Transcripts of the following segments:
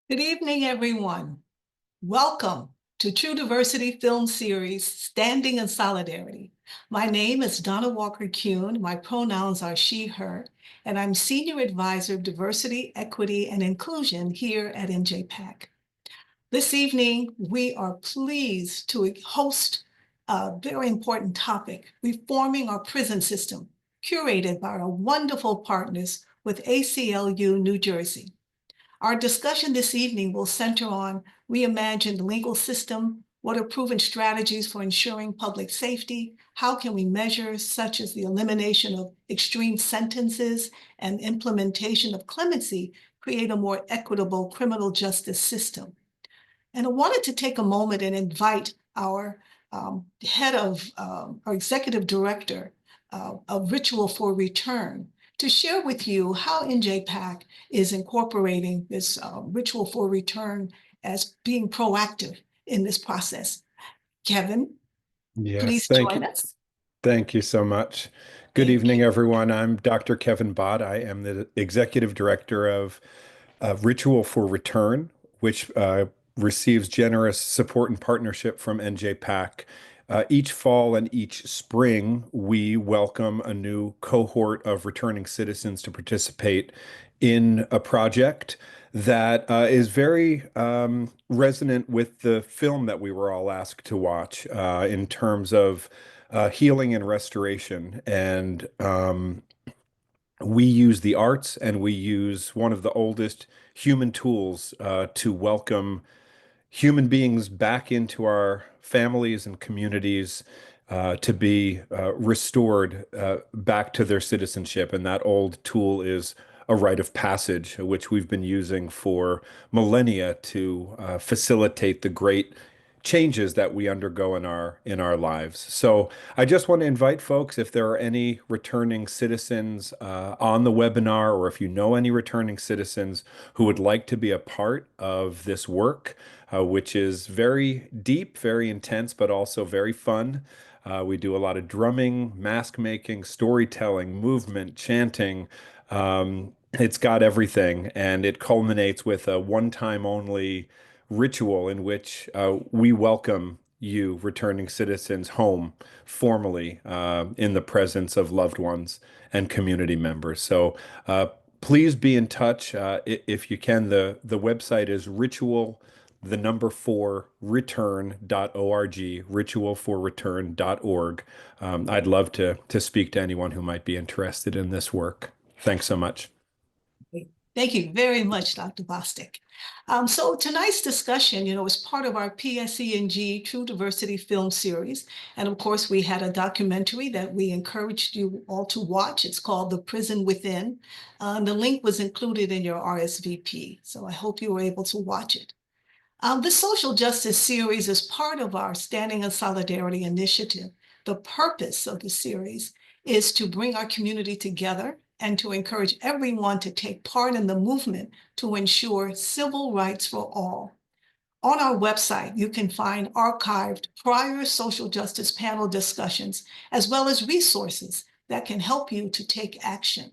Good evening, everyone. Welcome to True Diversity Film Series, Standing in Solidarity. My name is Donna Walker-Kuhn. My pronouns are she, her, and I'm Senior Advisor of Diversity, Equity, and Inclusion here at NJPAC. This evening, we are pleased to host a very important topic, reforming our prison system, curated by our wonderful partners with ACLU New Jersey. Our discussion this evening will center on reimagined legal system, what are proven strategies for ensuring public safety, how can we measure such as the elimination of extreme sentences and implementation of clemency create a more equitable criminal justice system. And I wanted to take a moment and invite our our executive director of Ritual for Return, to share with you how NJPAC is incorporating this Ritual for Return as being proactive in this process. Kevin, Yes, please thank join you. us. Thank you so much. Good Thank evening, you. everyone. I'm Dr. Kevin Bott. I am the executive director of Ritual for Return, which receives generous support and partnership from NJPAC. Each fall and each spring, we welcome a new cohort of returning citizens to participate in a project that is very resonant with the film that we were all asked to watch in terms of healing and restoration. And we use the arts and we use one of the oldest human tools to welcome human beings back into our families and communities to be restored back to their citizenship. And that old tool is a rite of passage, which we've been using for millennia to facilitate the great changes that we undergo in our lives. So I just want to invite folks, if there are any returning citizens on the webinar, or if you know any returning citizens who would like to be a part of this work, which is very deep, very intense, but also very fun. We do a lot of drumming, mask making, storytelling, movement, chanting. It's got everything, and it culminates with a one-time only ritual in which we welcome you, returning citizens, home formally in the presence of loved ones and community members. So please be in touch if you can. The website is the number 4 return.org, ritualforreturn.org. I'd love to speak to anyone who might be interested in this work. Thanks so much. Thank you very much, Dr. Bostic. So tonight's discussion, is part of our PSE&G True Diversity Film Series. And of course, we had a documentary that we encouraged you all to watch. It's called The Prison Within. The link was included in your RSVP. So I hope you were able to watch it. The Social Justice Series is part of our Standing in Solidarity initiative. The purpose of the series is to bring our community together and to encourage everyone to take part in the movement to ensure civil rights for all. On our website, you can find archived prior social justice panel discussions, as well as resources that can help you to take action.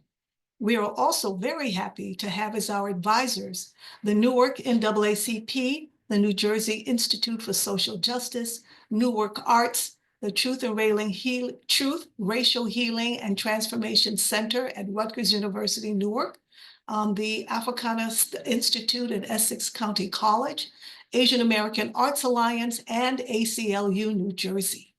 We are also very happy to have as our advisors the Newark NAACP, the New Jersey Institute for Social Justice, Newark Arts, the Truth, Racial Healing and Transformation Center at Rutgers University, Newark, the Africana Institute at Essex County College, Asian American Arts Alliance, and ACLU New Jersey.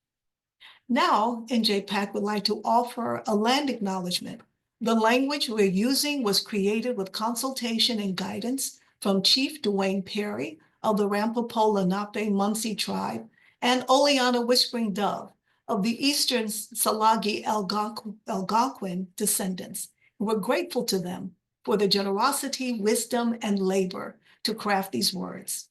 Now, NJPAC would like to offer a land acknowledgement. The language we're using was created with consultation and guidance from Chief Dwayne Perry of the Ramapo Lenape Munsee tribe and Oleana Whispering Dove of the Eastern Salagi Algonquin descendants. We're grateful to them for the generosity, wisdom, and labor to craft these words.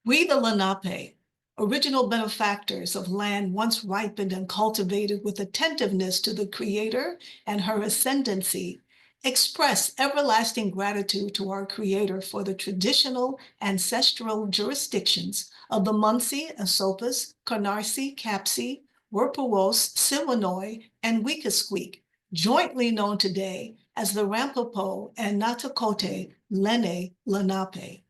We, the Lenape, original benefactors of land once ripened and cultivated with attentiveness to the Creator and her ascendancy, express everlasting gratitude to our Creator for the traditional ancestral jurisdictions of the Munsee, Esopus, Canarsie, Capsee, Werpawos, Siwanoy, and Weekasqueak, jointly known today as the Rampopo and Natakote Lene Lenape.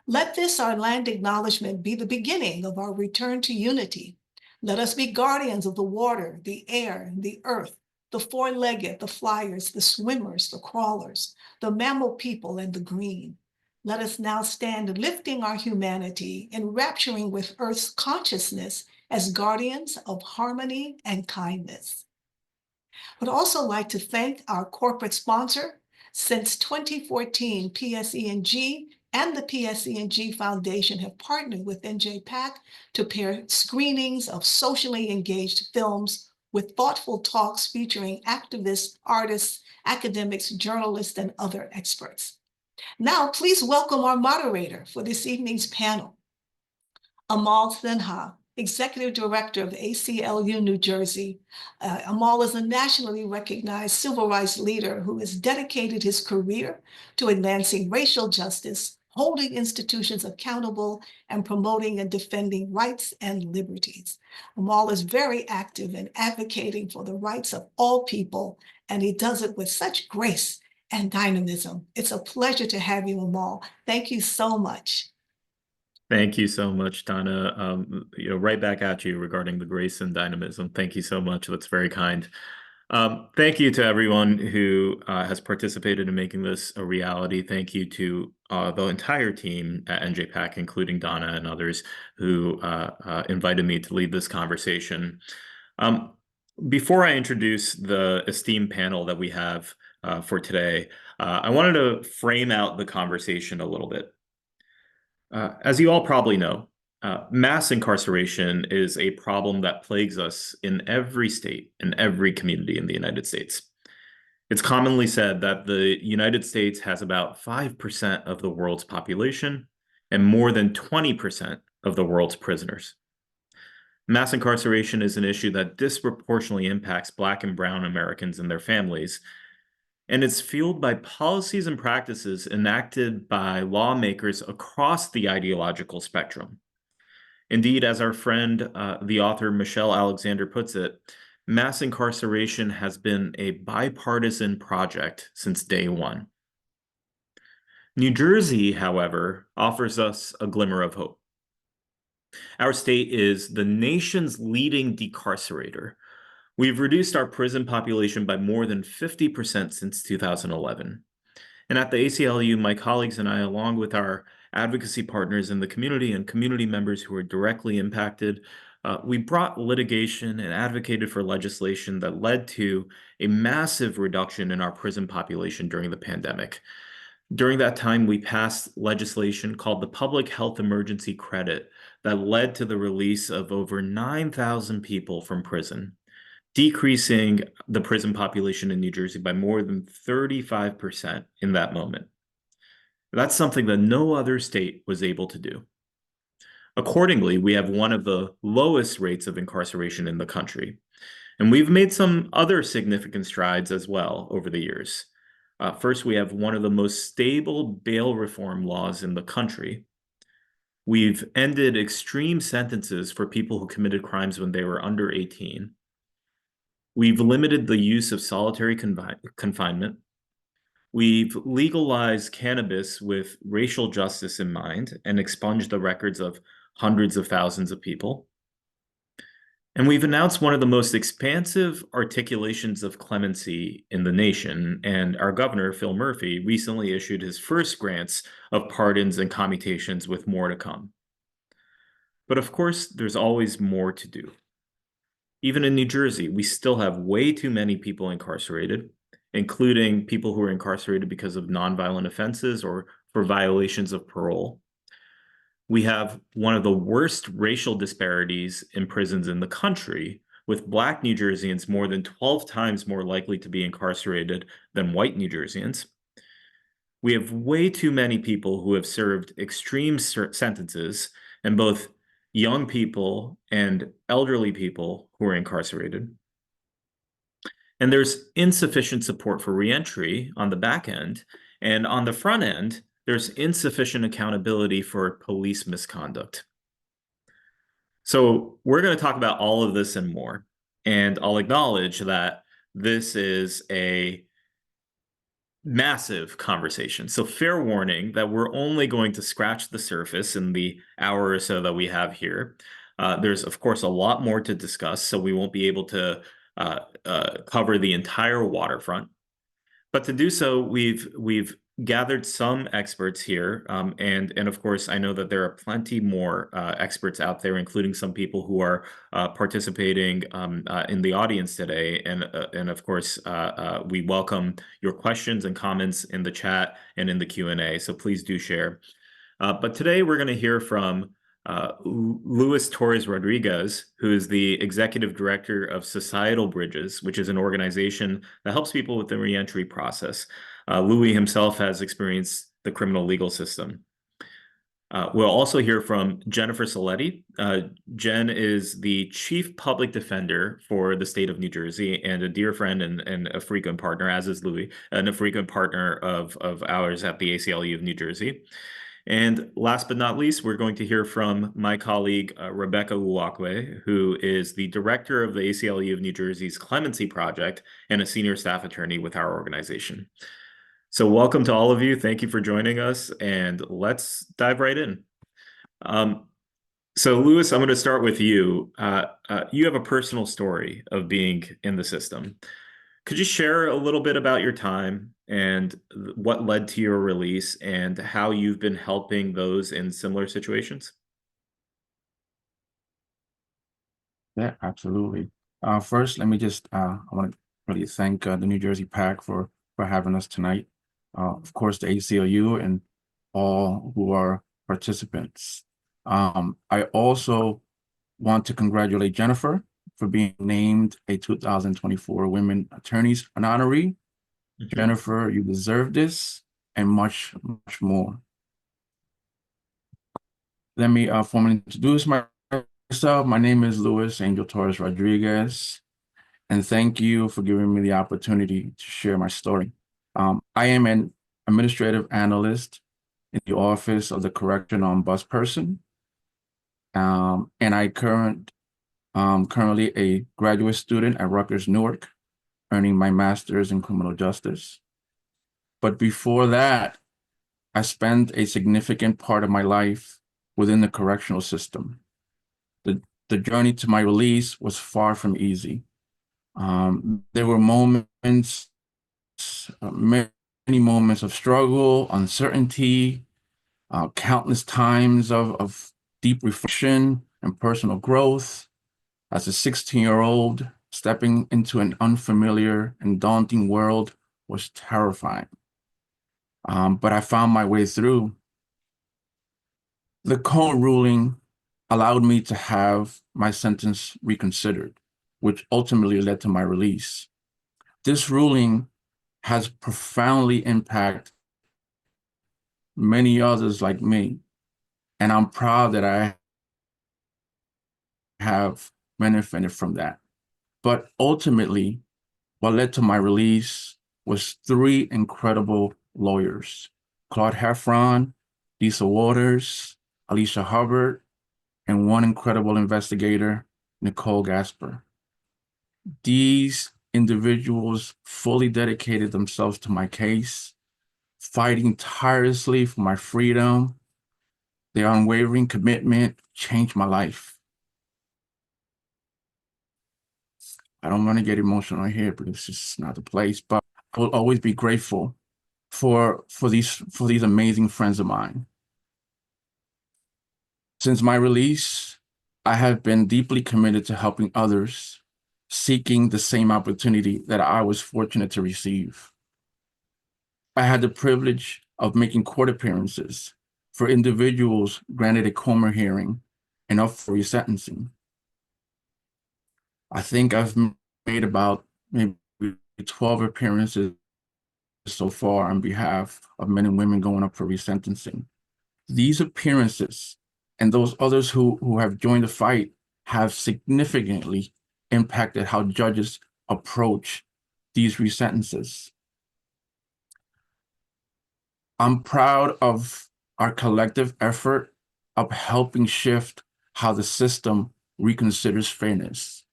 Let this, our land acknowledgement, be the beginning of our return to unity. Let us be guardians of the water, the air, the earth, the four-legged, the flyers, the swimmers, the crawlers, the mammal people, and the green. Let us now stand lifting our humanity, enrapturing with Earth's consciousness as guardians of harmony and kindness. Would also like to thank our corporate sponsor. Since 2014, PSE&G and the PSE&G Foundation have partnered with NJPAC to pair screenings of socially engaged films with thoughtful talks featuring activists, artists, academics, journalists, and other experts. Now, please welcome our moderator for this evening's panel, Amal Sinha, Executive Director of ACLU New Jersey. Amal is a nationally recognized civil rights leader who has dedicated his career to advancing racial justice, holding institutions accountable, and promoting and defending rights and liberties. Amal is very active in advocating for the rights of all people, and he does it with such grace and dynamism. It's a pleasure to have you, Amal. Thank you so much. Thank you so much, Donna. Right back at you regarding the grace and dynamism. Thank you so much. That's very kind. Thank you to everyone who has participated in making this a reality. Thank you to the entire team at NJPAC, including Donna and others who invited me to lead this conversation. Before I introduce the esteemed panel that we have for today, I wanted to frame out the conversation a little bit. As you all probably know, mass incarceration is a problem that plagues us in every state and every community in the United States. It's commonly said that the United States has about 5% of the world's population and more than 20% of the world's prisoners. Mass incarceration is an issue that disproportionately impacts Black and Brown Americans and their families, and it's fueled by policies and practices enacted by lawmakers across the ideological spectrum. Indeed, as our friend, the author Michelle Alexander puts it, mass incarceration has been a bipartisan project since day one. New Jersey, however, offers us a glimmer of hope. Our state is the nation's leading decarcerator. We've reduced our prison population by more than 50% since 2011. And at the ACLU, my colleagues and I, along with our advocacy partners in the community and community members who are directly impacted, we brought litigation and advocated for legislation that led to a massive reduction in our prison population during the pandemic. During that time, we passed legislation called the Public Health Emergency Credit that led to the release of over 9,000 people from prison, decreasing the prison population in New Jersey by more than 35% in that moment. That's something that no other state was able to do. Accordingly, we have one of the lowest rates of incarceration in the country. And we've made some other significant strides as well over the years. First, we have one of the most stable bail reform laws in the country. We've ended extreme sentences for people who committed crimes when they were under 18. We've limited the use of solitary confinement. We've legalized cannabis with racial justice in mind and expunged the records of hundreds of thousands of people. And we've announced one of the most expansive articulations of clemency in the nation. And our governor, Phil Murphy, recently issued his first grants of pardons and commutations, with more to come. But of course, there's always more to do. Even in New Jersey, we still have way too many people incarcerated, including people who are incarcerated because of nonviolent offenses or for violations of parole. We have one of the worst racial disparities in prisons in the country, with Black New Jerseyans more than 12 times more likely to be incarcerated than white New Jerseyans. We have way too many people who have served extreme sentences, and both young people and elderly people who are incarcerated. And there's insufficient support for reentry on the back end, and on the front end, there's insufficient accountability for police misconduct. So we're going to talk about all of this and more, and I'll acknowledge that this is a massive conversation. So fair warning that we're only going to scratch the surface in the hour or so that we have here. There's, of course, a lot more to discuss, so we won't be able to cover the entire waterfront. But to do so, we've gathered some experts here, and of course, I know that there are plenty more experts out there, including some people who are participating in the audience today. And of course, we welcome your questions and comments in the chat and in the Q&A. So please do share. But today we're going to hear from Luis Torres Rodriguez, who is the executive director of Societal Bridges, which is an organization that helps people with the reentry process. Louis himself has experienced the criminal legal system. We'll also hear from Jennifer Saletti. Jen is the chief public defender for the state of New Jersey and a dear friend and a frequent partner, as is Louis, and a frequent partner of ours at the ACLU of New Jersey. And last but not least, we're going to hear from my colleague, Rebecca Uwakwe, who is the director of the ACLU of New Jersey's Clemency Project and a senior staff attorney with our organization. So welcome to all of you. Thank you for joining us, and let's dive right in. So Louis, I'm going to start with you. You have a personal story of being in the system. Could you share a little bit about your time and what led to your release and how you've been helping those in similar situations? Yeah, absolutely. First, let me just, I want to really thank the New Jersey PAC for having us tonight. Of course, the ACLU and all who are participants. I also want to congratulate Jennifer for being named a 2024 Women Attorneys Honoree. Mm-hmm. Jennifer, you deserve this and much, much more. Let me formally introduce myself. My name is Luis Angel Torres Rodriguez, and thank you for giving me the opportunity to share my story. I am an administrative analyst in the Office of the Correctional Ombudsperson, and I currently a graduate student at Rutgers Newark, earning my master's in criminal justice. But before that, I spent a significant part of my life within the correctional system. The journey to my release was far from easy. There were moments, many moments of struggle, uncertainty, countless times of deep reflection and personal growth. As a 16-year-old, stepping into an unfamiliar and daunting world was terrifying. But I found my way through. The Cone ruling allowed me to have my sentence reconsidered, which ultimately led to my release. This ruling has profoundly impacted many others like me, and I'm proud that I have benefited from that. But ultimately, what led to my release was 3 incredible lawyers: Claude Heffron, Lisa Waters, Alicia Hubbard, and one incredible investigator, Nicole Gasper. These individuals fully dedicated themselves to my case, fighting tirelessly for my freedom. Their unwavering commitment changed my life. I don't want to get emotional here because this is not the place, but I will always be grateful for these amazing friends of mine. Since my release, I have been deeply committed to helping others seeking the same opportunity that I was fortunate to receive. I had the privilege of making court appearances for individuals granted a coma hearing and up for resentencing. I think I've made about maybe 12 appearances so far on behalf of men and women going up for resentencing. These appearances and those others who have joined the fight have significantly impacted how judges approach these resentences. I'm proud of our collective effort of helping shift how the system reconsiders fairness.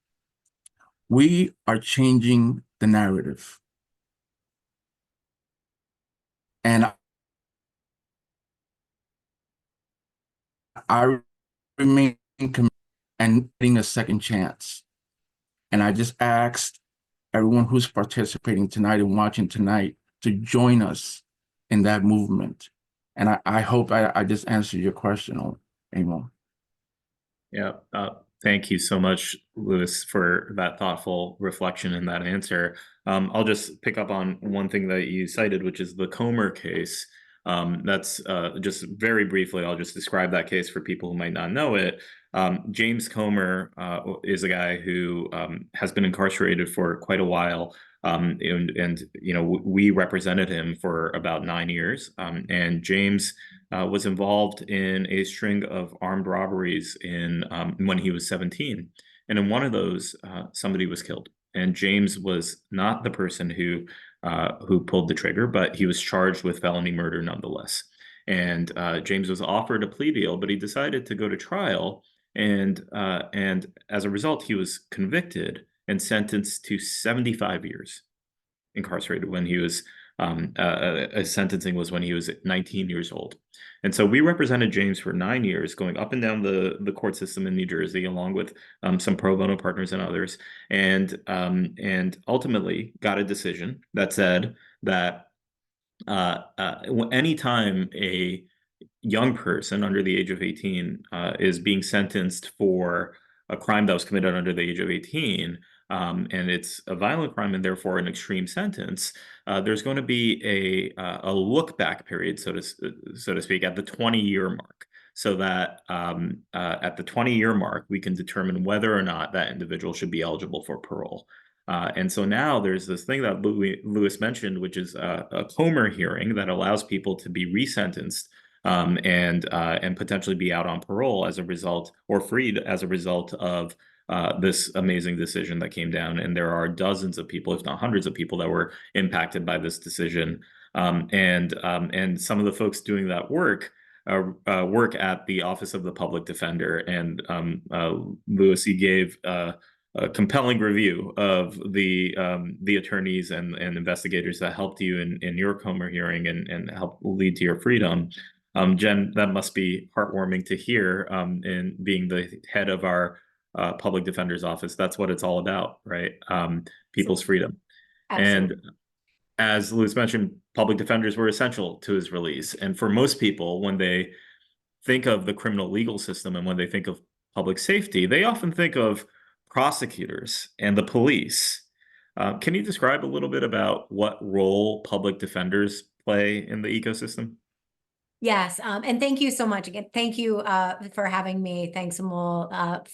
We are changing the narrative. And I remain committed and getting a second chance. And I just asked everyone who's participating tonight and watching tonight to join us in that movement. And I hope I just answered your question, Amo. Yeah, thank you so much, Louis, for that thoughtful reflection and that answer. I'll just pick up on one thing that you cited, which is the Comer case. That's just very briefly, I'll just describe that case for people who might not know it. James Comer is a guy who has been incarcerated for quite a while. And you know, we represented him for about 9 years. And James was involved in a string of armed robberies in when he was 17. And in one of those, somebody was killed. And James was not the person who pulled the trigger, but he was charged with felony murder nonetheless. And James was offered a plea deal, but he decided to go to trial. And as a result, he was convicted and sentenced to 75 years incarcerated when he was sentencing was when he was 19 years old. And so we represented James for 9 years, going up and down the court system in New Jersey, along with some pro bono partners and others, and ultimately got a decision that said that anytime a young person under the age of 18 is being sentenced for a crime that was committed under the age of 18, and it's a violent crime and therefore an extreme sentence, there's going to be a look back period, so to speak, at the 20-year mark, so that at the 20-year mark, we can determine whether or not that individual should be eligible for parole. And so now there's this thing that Louis mentioned, which is a Comer hearing that allows people to be resentenced and potentially be out on parole as a result, or freed as a result of this amazing decision that came down. And there are dozens of people, if not hundreds of people, that were impacted by this decision. And some of the folks doing that work work at the Office of the Public Defender. And Louis, he gave a compelling review of the attorneys and investigators that helped you in your Comer hearing and helped lead to your freedom. Jen, that must be heartwarming to hear, in being the head of our public defender's office. That's what it's all about, right? People's freedom. Absolutely. And as Louis mentioned, public defenders were essential to his release. And for most people, when they think of the criminal legal system and when they think of public safety, they often think of prosecutors and the police. Can you describe a little bit about what role public defenders play in the ecosystem? Yes, and thank you so much again. Thank you for having me. Thanks, Amol,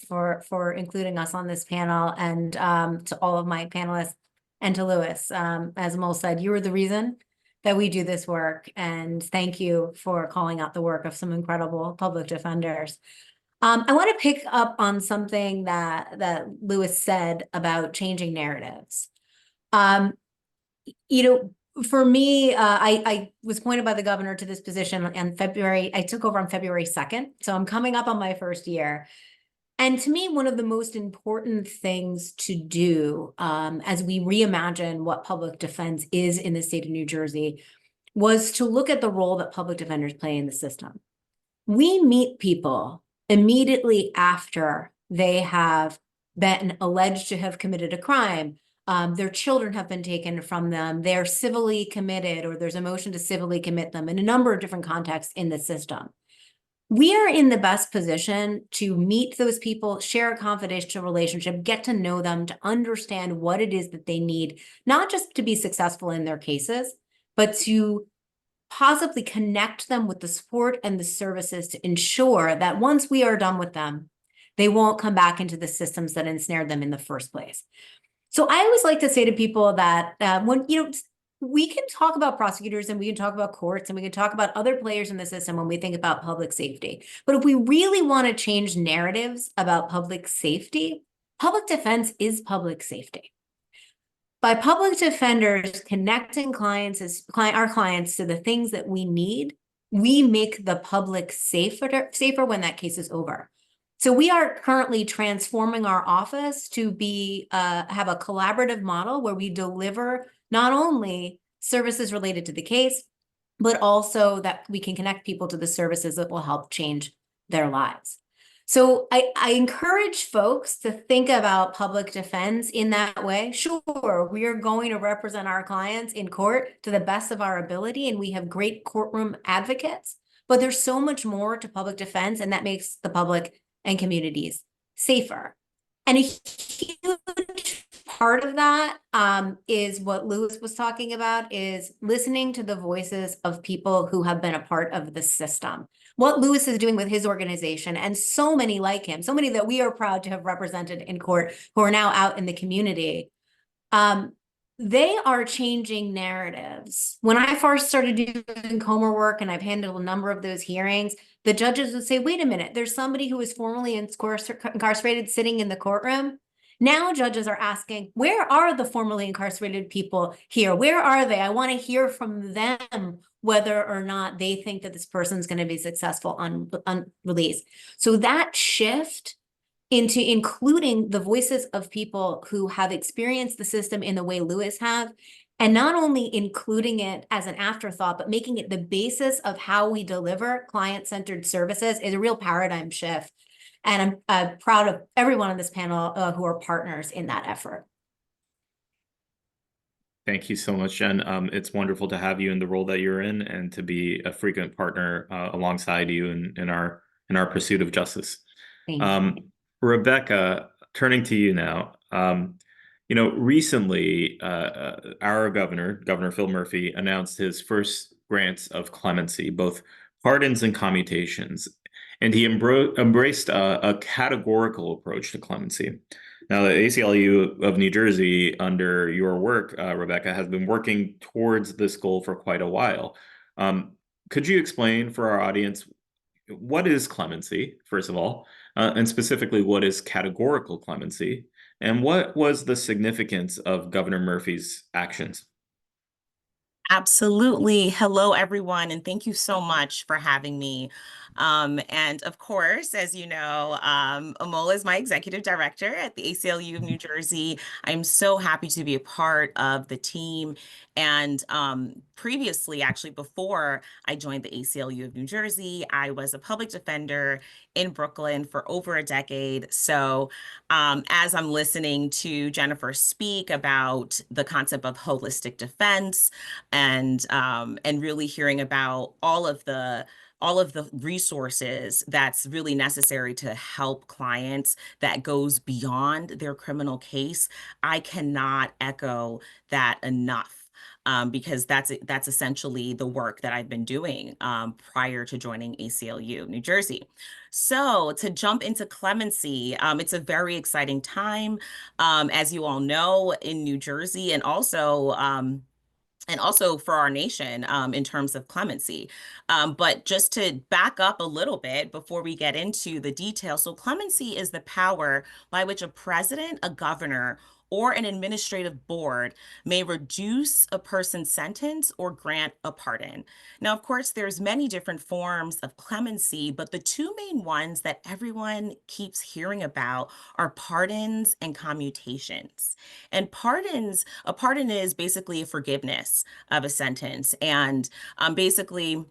for including us on this panel, and to all of my panelists and to Louis. As Amol said, you were the reason that we do this work, and thank you for calling out the work of some incredible public defenders. I want to pick up on something that Louis said about changing narratives. You know, for me, I was appointed by the governor to this position in February. I took over on February 2nd. So I'm coming up on my first year. And to me, one of the most important things to do as we reimagine what public defense is in the state of New Jersey was to look at the role that public defenders play in the system. We meet people immediately after they have been alleged to have committed a crime. Their children have been taken from them, they're civilly committed, or there's a motion to civilly commit them in a number of different contexts in the system. We are in the best position to meet those people, share a confidential relationship, get to know them, to understand what it is that they need, not just to be successful in their cases, but to possibly connect them with the support and the services to ensure that once we are done with them, they won't come back into the systems that ensnared them in the first place. So I always like to say to people that when, you know, we can talk about prosecutors and we can talk about courts and we can talk about other players in the system when we think about public safety. But if we really want to change narratives about public safety, public defense is public safety. By public defenders connecting our clients to the things that we need, we make the public safer when that case is over. So we are currently transforming our office to be have a collaborative model where we deliver not only services related to the case, but also that we can connect people to the services that will help change their lives. So I encourage folks to think about public defense in that way. Sure, we are going to represent our clients in court to the best of our ability, and we have great courtroom advocates, but there's so much more to public defense, and that makes the public and communities safer. And a huge part of that is what Louis was talking about, is listening to the voices of people who have been a part of the system. What Louis is doing with his organization, and so many like him, so many that we are proud to have represented in court who are now out in the community, they are changing narratives. When I first started doing Comer work, and I've handled a number of those hearings, the judges would say, wait a minute, there's somebody who was formerly incarcerated sitting in the courtroom. Now judges are asking, where are the formerly incarcerated people here? Where are they? I want to hear from them whether or not they think that this person's going to be successful on release. So that shift into including the voices of people who have experienced the system in the way Louis have, and not only including it as an afterthought, but making it the basis of how we deliver client-centered services, is a real paradigm shift. And I'm proud of everyone on this panel who are partners in that effort. Thank you so much, Jen. It's wonderful to have you in the role that you're in, and to be a frequent partner alongside you in our pursuit of justice. Thank you. Rebecca, turning to you now. Recently, our Governor Phil Murphy, announced his first grants of clemency, both pardons and commutations, and he embraced a categorical approach to clemency. Now, the ACLU of New Jersey, under your work, Rebecca, has been working towards this goal for quite a while. Could you explain for our audience, what is clemency, first of all, and specifically, what is categorical clemency, and what was the significance of Governor Murphy's actions? Absolutely. Hello, everyone, and thank you so much for having me. And of course, as you know, Amola is my executive director at the ACLU of New Jersey. I'm so happy to be a part of the team. And previously, actually, before I joined the ACLU of New Jersey, I was a public defender in Brooklyn for over a decade. So as I'm listening to Jennifer speak about the concept of holistic defense, and really hearing about all of the resources that's really necessary to help clients that goes beyond their criminal case, I cannot echo that enough. Because that's essentially the work that I've been doing prior to joining ACLU New Jersey. So to jump into clemency, it's a very exciting time, as you all know, in New Jersey, and also for our nation in terms of clemency. But just to back up a little bit before we get into the details, so clemency is the power by which a president, a governor, or an administrative board may reduce a person's sentence or grant a pardon. Now, of course, there's many different forms of clemency, but the two main ones that everyone keeps hearing about are pardons and commutations. And a pardon is basically a forgiveness of a sentence. And basically,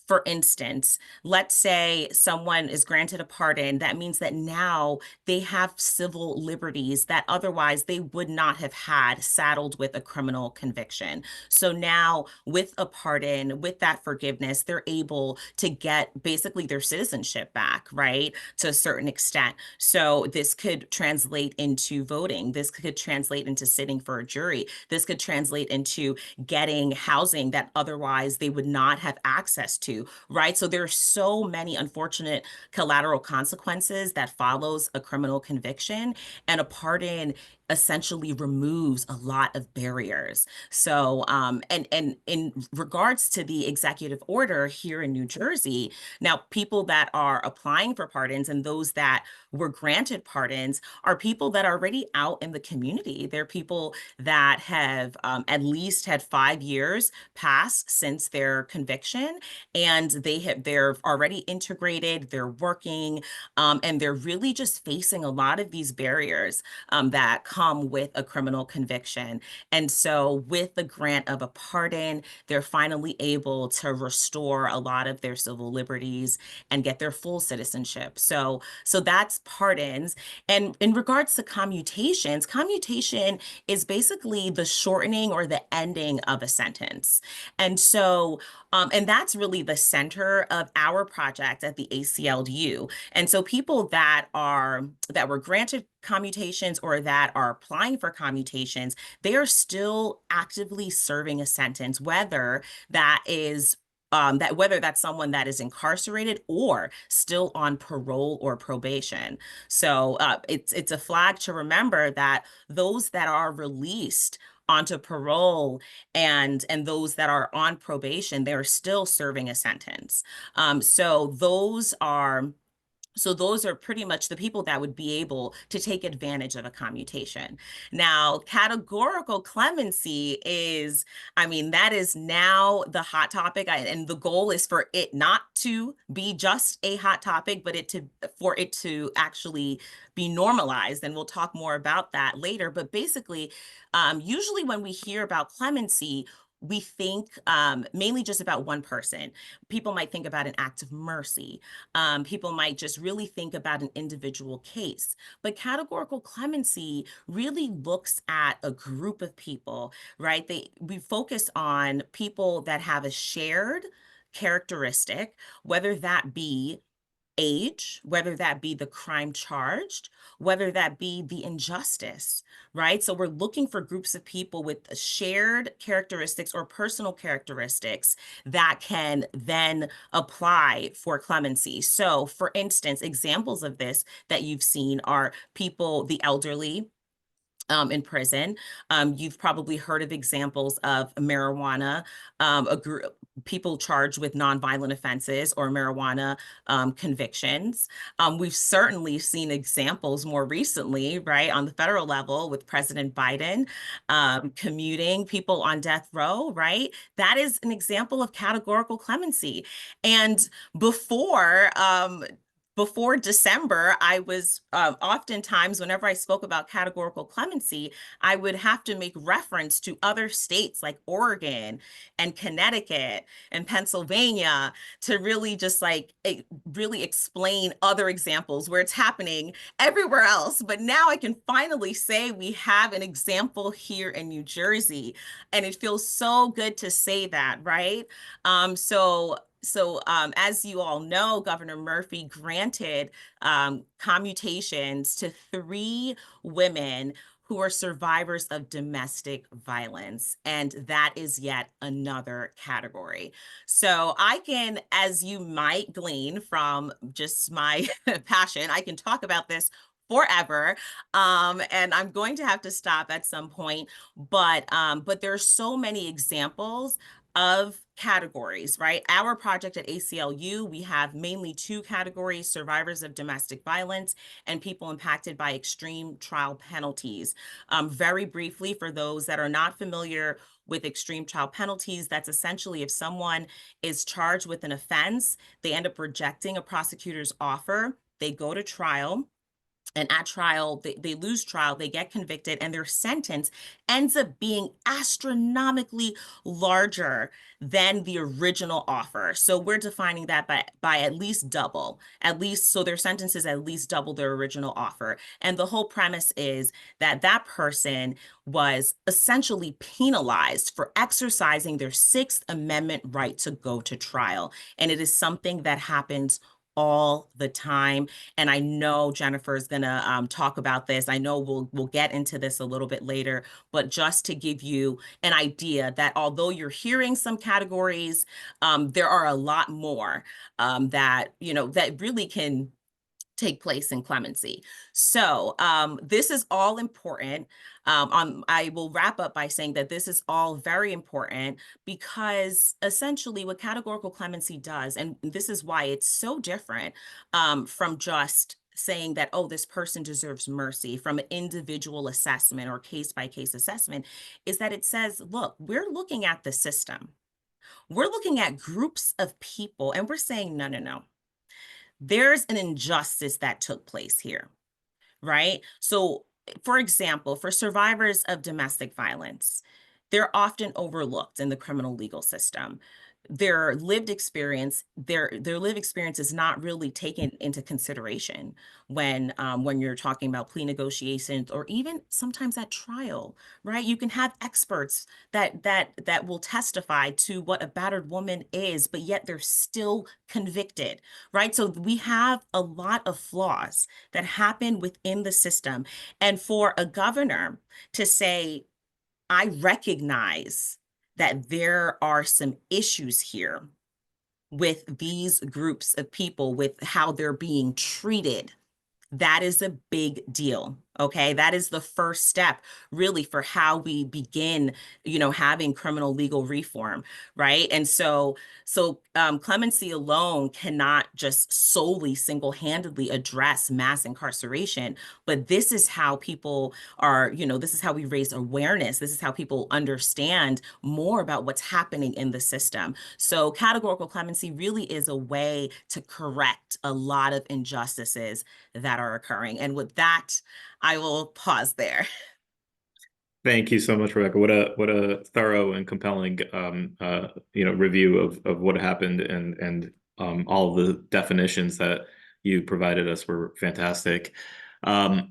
for instance, let's say someone is granted a pardon. That means that now they have civil liberties that otherwise they would not have had, saddled with a criminal conviction. So now with a pardon, with that forgiveness, they're able to get basically their citizenship back, right? To a certain extent. So this could translate into voting. This could translate into sitting for a jury. This could translate into getting housing that otherwise they would not have access to, right? So there are so many unfortunate collateral consequences that follows a criminal conviction, and a pardon essentially removes a lot of barriers. So, and in regards to the executive order here in New Jersey, now people that are applying for pardons and those that were granted pardons are people that are already out in the community. They're people that have at least had 5 years pass since their conviction, and they're already integrated, they're working, and they're really just facing a lot of these barriers that come with a criminal conviction. And so with the grant of a pardon, they're finally able to restore a lot of their civil liberties and get their full citizenship. So that's pardons. And in regards to commutations, commutation is basically the shortening or the ending of a sentence. And so, and that's really the center of our project at the ACLU. And so people that were granted commutations or that are applying for commutations, they are still actively serving a sentence, whether that is whether that's someone that is incarcerated or still on parole or probation. So it's a flag to remember that those that are released onto parole and those that are on probation, they're still serving a sentence. So those are pretty much the people that would be able to take advantage of a commutation. Now, categorical clemency is, I mean, that is now the hot topic, and the goal is for it not to be just a hot topic, but for it to actually be normalized. And we'll talk more about that later. But basically, usually when we hear about clemency, we think mainly just about one person. People might think about an act of mercy. People might just really think about an individual case. But categorical clemency really looks at a group of people, right? We focus on people that have a shared characteristic, whether that be age, whether that be the crime charged, whether that be the injustice, right? So we're looking for groups of people with shared characteristics or personal characteristics that can then apply for clemency. So for instance, examples of this that you've seen are people, the elderly, in prison. You've probably heard of examples of marijuana, people charged with nonviolent offenses or marijuana convictions. We've certainly seen examples more recently, right, on the federal level with President Biden commuting people on death row, right? That is an example of categorical clemency. And before December, I was oftentimes, whenever I spoke about categorical clemency, I would have to make reference to other states like Oregon and Connecticut and Pennsylvania to really just really explain other examples where it's happening everywhere else. But now I can finally say we have an example here in New Jersey, and it feels so good to say that, right? So as you all know, Governor Murphy granted commutations to 3 women who are survivors of domestic violence. And that is yet another category. So I can, as you might glean from just my passion, I can talk about this forever. And I'm going to have to stop at some point, but there's so many examples of categories, right? Our project at ACLU, we have mainly 2 categories: survivors of domestic violence and people impacted by extreme trial penalties. Very briefly, for those that are not familiar with extreme trial penalties, that's essentially if someone is charged with an offense, they end up rejecting a prosecutor's offer, they go to trial, and at trial, they lose trial, they get convicted, and their sentence ends up being astronomically larger than the original offer. So we're defining that by at least double, so their sentence is at least double their original offer. And the whole premise is that that person was essentially penalized for exercising their 6th Amendment right to go to trial. And it is something that happens all the time. And I know Jennifer is going to talk about this. I know we'll get into this a little bit later, but just to give you an idea that although you're hearing some categories, there are a lot more that really can take place in clemency. So this is all important. I will wrap up by saying that this is all very important because essentially what categorical clemency does, and this is why it's so different from just saying that, oh, this person deserves mercy from an individual assessment or case-by-case assessment, is that it says, look, we're looking at the system. We're looking at groups of people and we're saying, no, no, no. There's an injustice that took place here, right? So, for example, for survivors of domestic violence, they're often overlooked in the criminal legal system. Their lived experience, their lived experience is not really taken into consideration when you're talking about plea negotiations or even sometimes at trial, right? You can have experts that will testify to what a battered woman is, but yet they're still convicted, right? So we have a lot of flaws that happen within the system. And for a governor to say, I recognize that there are some issues here with these groups of people, with how they're being treated, that is a big deal. Okay, that is the first step really for how we begin, having criminal legal reform, right? And so clemency alone cannot just solely single-handedly address mass incarceration, but this is how people this is how we raise awareness. This is how people understand more about what's happening in the system. So categorical clemency really is a way to correct a lot of injustices that are occurring. And with that, I will pause there. Thank you so much, Rebecca. What a thorough and compelling review of what happened, and all of the definitions that you provided us were fantastic. The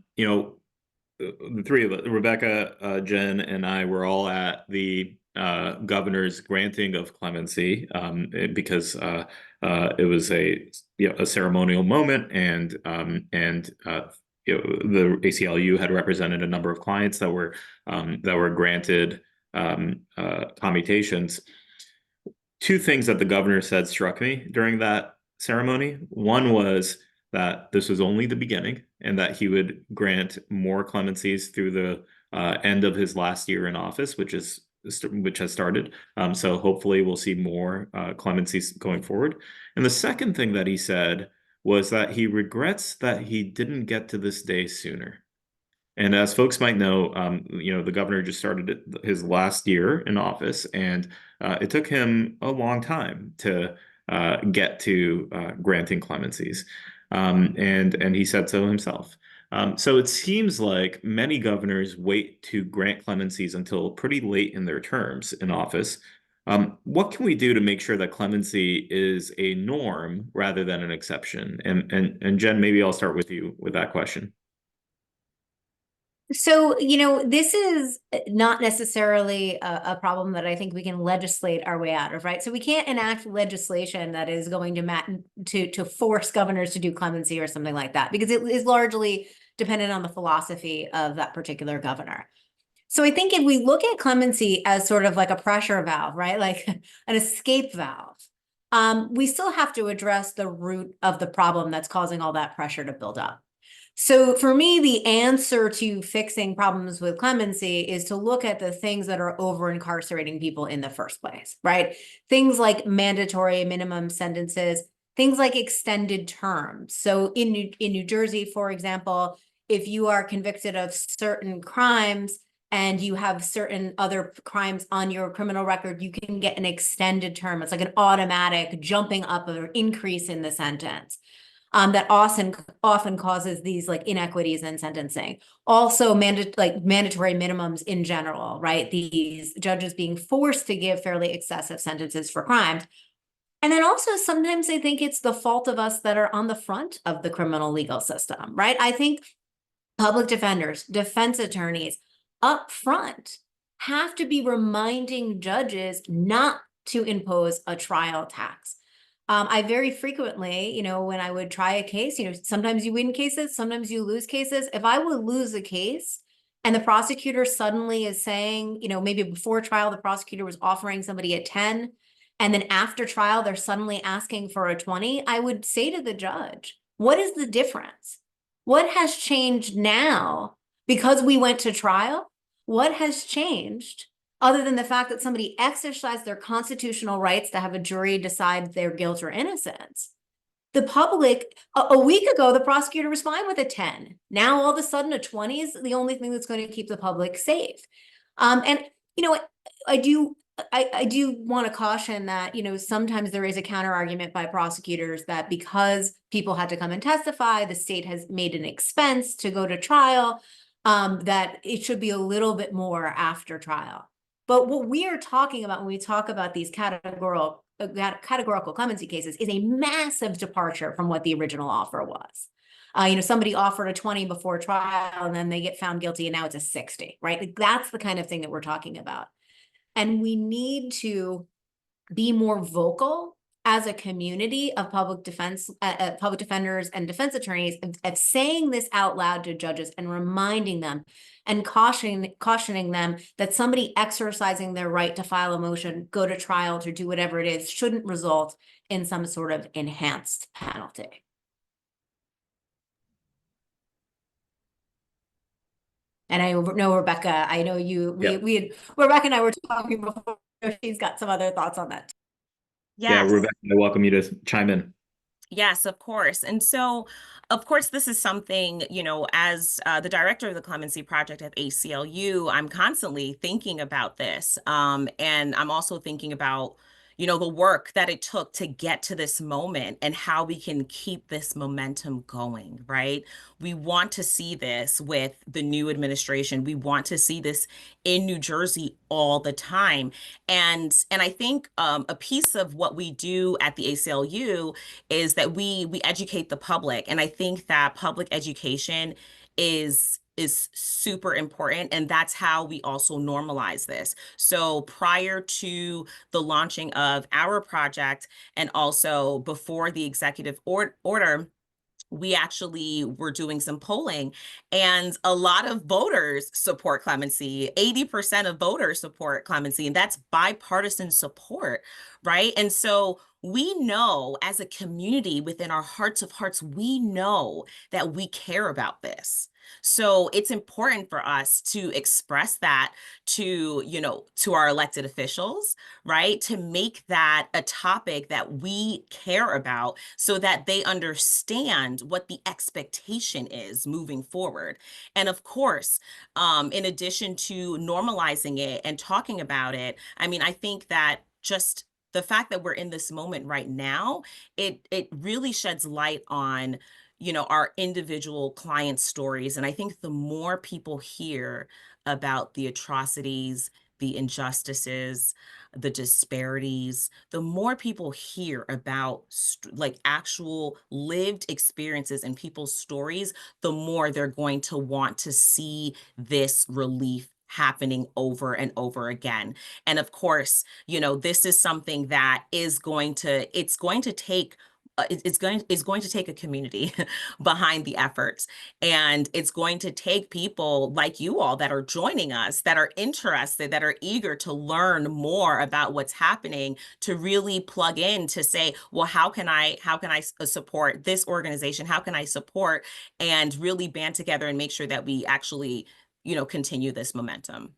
three of us, Rebecca, Jen, and I, were all at the governor's granting of clemency because it was a ceremonial moment, and the ACLU had represented a number of clients that were granted commutations. Two things that the governor said struck me during that ceremony. One was that this was only the beginning, and that he would grant more clemencies through the end of his last year in office, which has started. So hopefully we'll see more clemencies going forward. And the second thing that he said was that he regrets that he didn't get to this day sooner. And as folks might know, the governor just started his last year in office, and it took him a long time to get to granting clemencies. And he said so himself. So it seems like many governors wait to grant clemencies until pretty late in their terms in office. What can we do to make sure that clemency is a norm rather than an exception? And Jen, maybe I'll start with you with that question. So, this is not necessarily a problem that I think we can legislate our way out of, right? So we can't enact legislation that is going to force governors to do clemency or something like that, because it is largely dependent on the philosophy of that particular governor. So I think if we look at clemency as sort of like a pressure valve, right? Like an escape valve, we still have to address the root of the problem that's causing all that pressure to build up. So for me, the answer to fixing problems with clemency is to look at the things that are over incarcerating people in the first place, right? Things like mandatory minimum sentences, things like extended terms. So in New Jersey, for example, if you are convicted of certain crimes and you have certain other crimes on your criminal record, you can get an extended term. It's like an automatic jumping up or increase in the sentence. That often causes these like inequities in sentencing. Also, mandatory minimums in general, right? These judges being forced to give fairly excessive sentences for crimes. And then also sometimes I think it's the fault of us that are on the front of the criminal legal system, right? I think public defenders, defense attorneys up front have to be reminding judges not to impose a trial tax. I very frequently, when I would try a case, sometimes you win cases, sometimes you lose cases. If I would lose a case and the prosecutor suddenly is saying, maybe before trial, the prosecutor was offering somebody a 10, and then after trial, they're suddenly asking for a 20, I would say to the judge, what is the difference? What has changed now because we went to trial? What has changed other than the fact that somebody exercised their constitutional rights to have a jury decide their guilt or innocence? The public, a week ago, the prosecutor was fine with a 10. Now, all of a sudden, a 20 is the only thing that's going to keep the public safe. And I do I do want to caution that, sometimes there is a counter argument by prosecutors that because people had to come and testify, the state has made an expense to go to trial, that it should be a little bit more after trial. But what we are talking about when we talk about these categorical clemency cases is a massive departure from what the original offer was. Somebody offered a 20 before trial and then they get found guilty and now it's a 60, right? Like, that's the kind of thing that we're talking about. And we need to be more vocal as a community of public defenders and defense attorneys of saying this out loud to judges and reminding them and cautioning them that somebody exercising their right to file a motion, go to trial, to do whatever it is, shouldn't result in some sort of enhanced penalty. And I know Rebecca, I know you, Rebecca and I were talking before, she's got some other thoughts on that. Yeah, Yes. Rebecca, I welcome you to chime in. Yes, of course. And so, of course, this is something, as the director of the Clemency Project at ACLU, I'm constantly thinking about this. And I'm also thinking about, the work that it took to get to this moment and how we can keep this momentum going, right? We want to see this with the new administration. We want to see this in New Jersey all the time. And I think a piece of what we do at the ACLU is that we educate the public. And I think that public education is super important, and that's how we also normalize this. So prior to the launching of our project and also before the executive order, we actually were doing some polling, and a lot of voters support clemency. 80% of voters support clemency, and that's bipartisan support, right? And so we know as a community within our hearts of hearts, we know that we care about this. So it's important for us to express that to, to our elected officials, right? To make that a topic that we care about so that they understand what the expectation is moving forward. And of course, in addition to normalizing it and talking about it, I think that just the fact that we're in this moment right now, it really sheds light on our individual client stories. And I think the more people hear about the atrocities, the injustices, the disparities, the more people hear about like actual lived experiences and people's stories, the more they're going to want to see this relief happening over and over again. And of course, this is something that it's going to take it's going to take a community behind the efforts. And it's going to take people like you all that are joining us, that are interested, that are eager to learn more about what's happening, to really plug in to say, well, how can I support this organization? How can I support and really band together and make sure that we actually, continue this momentum?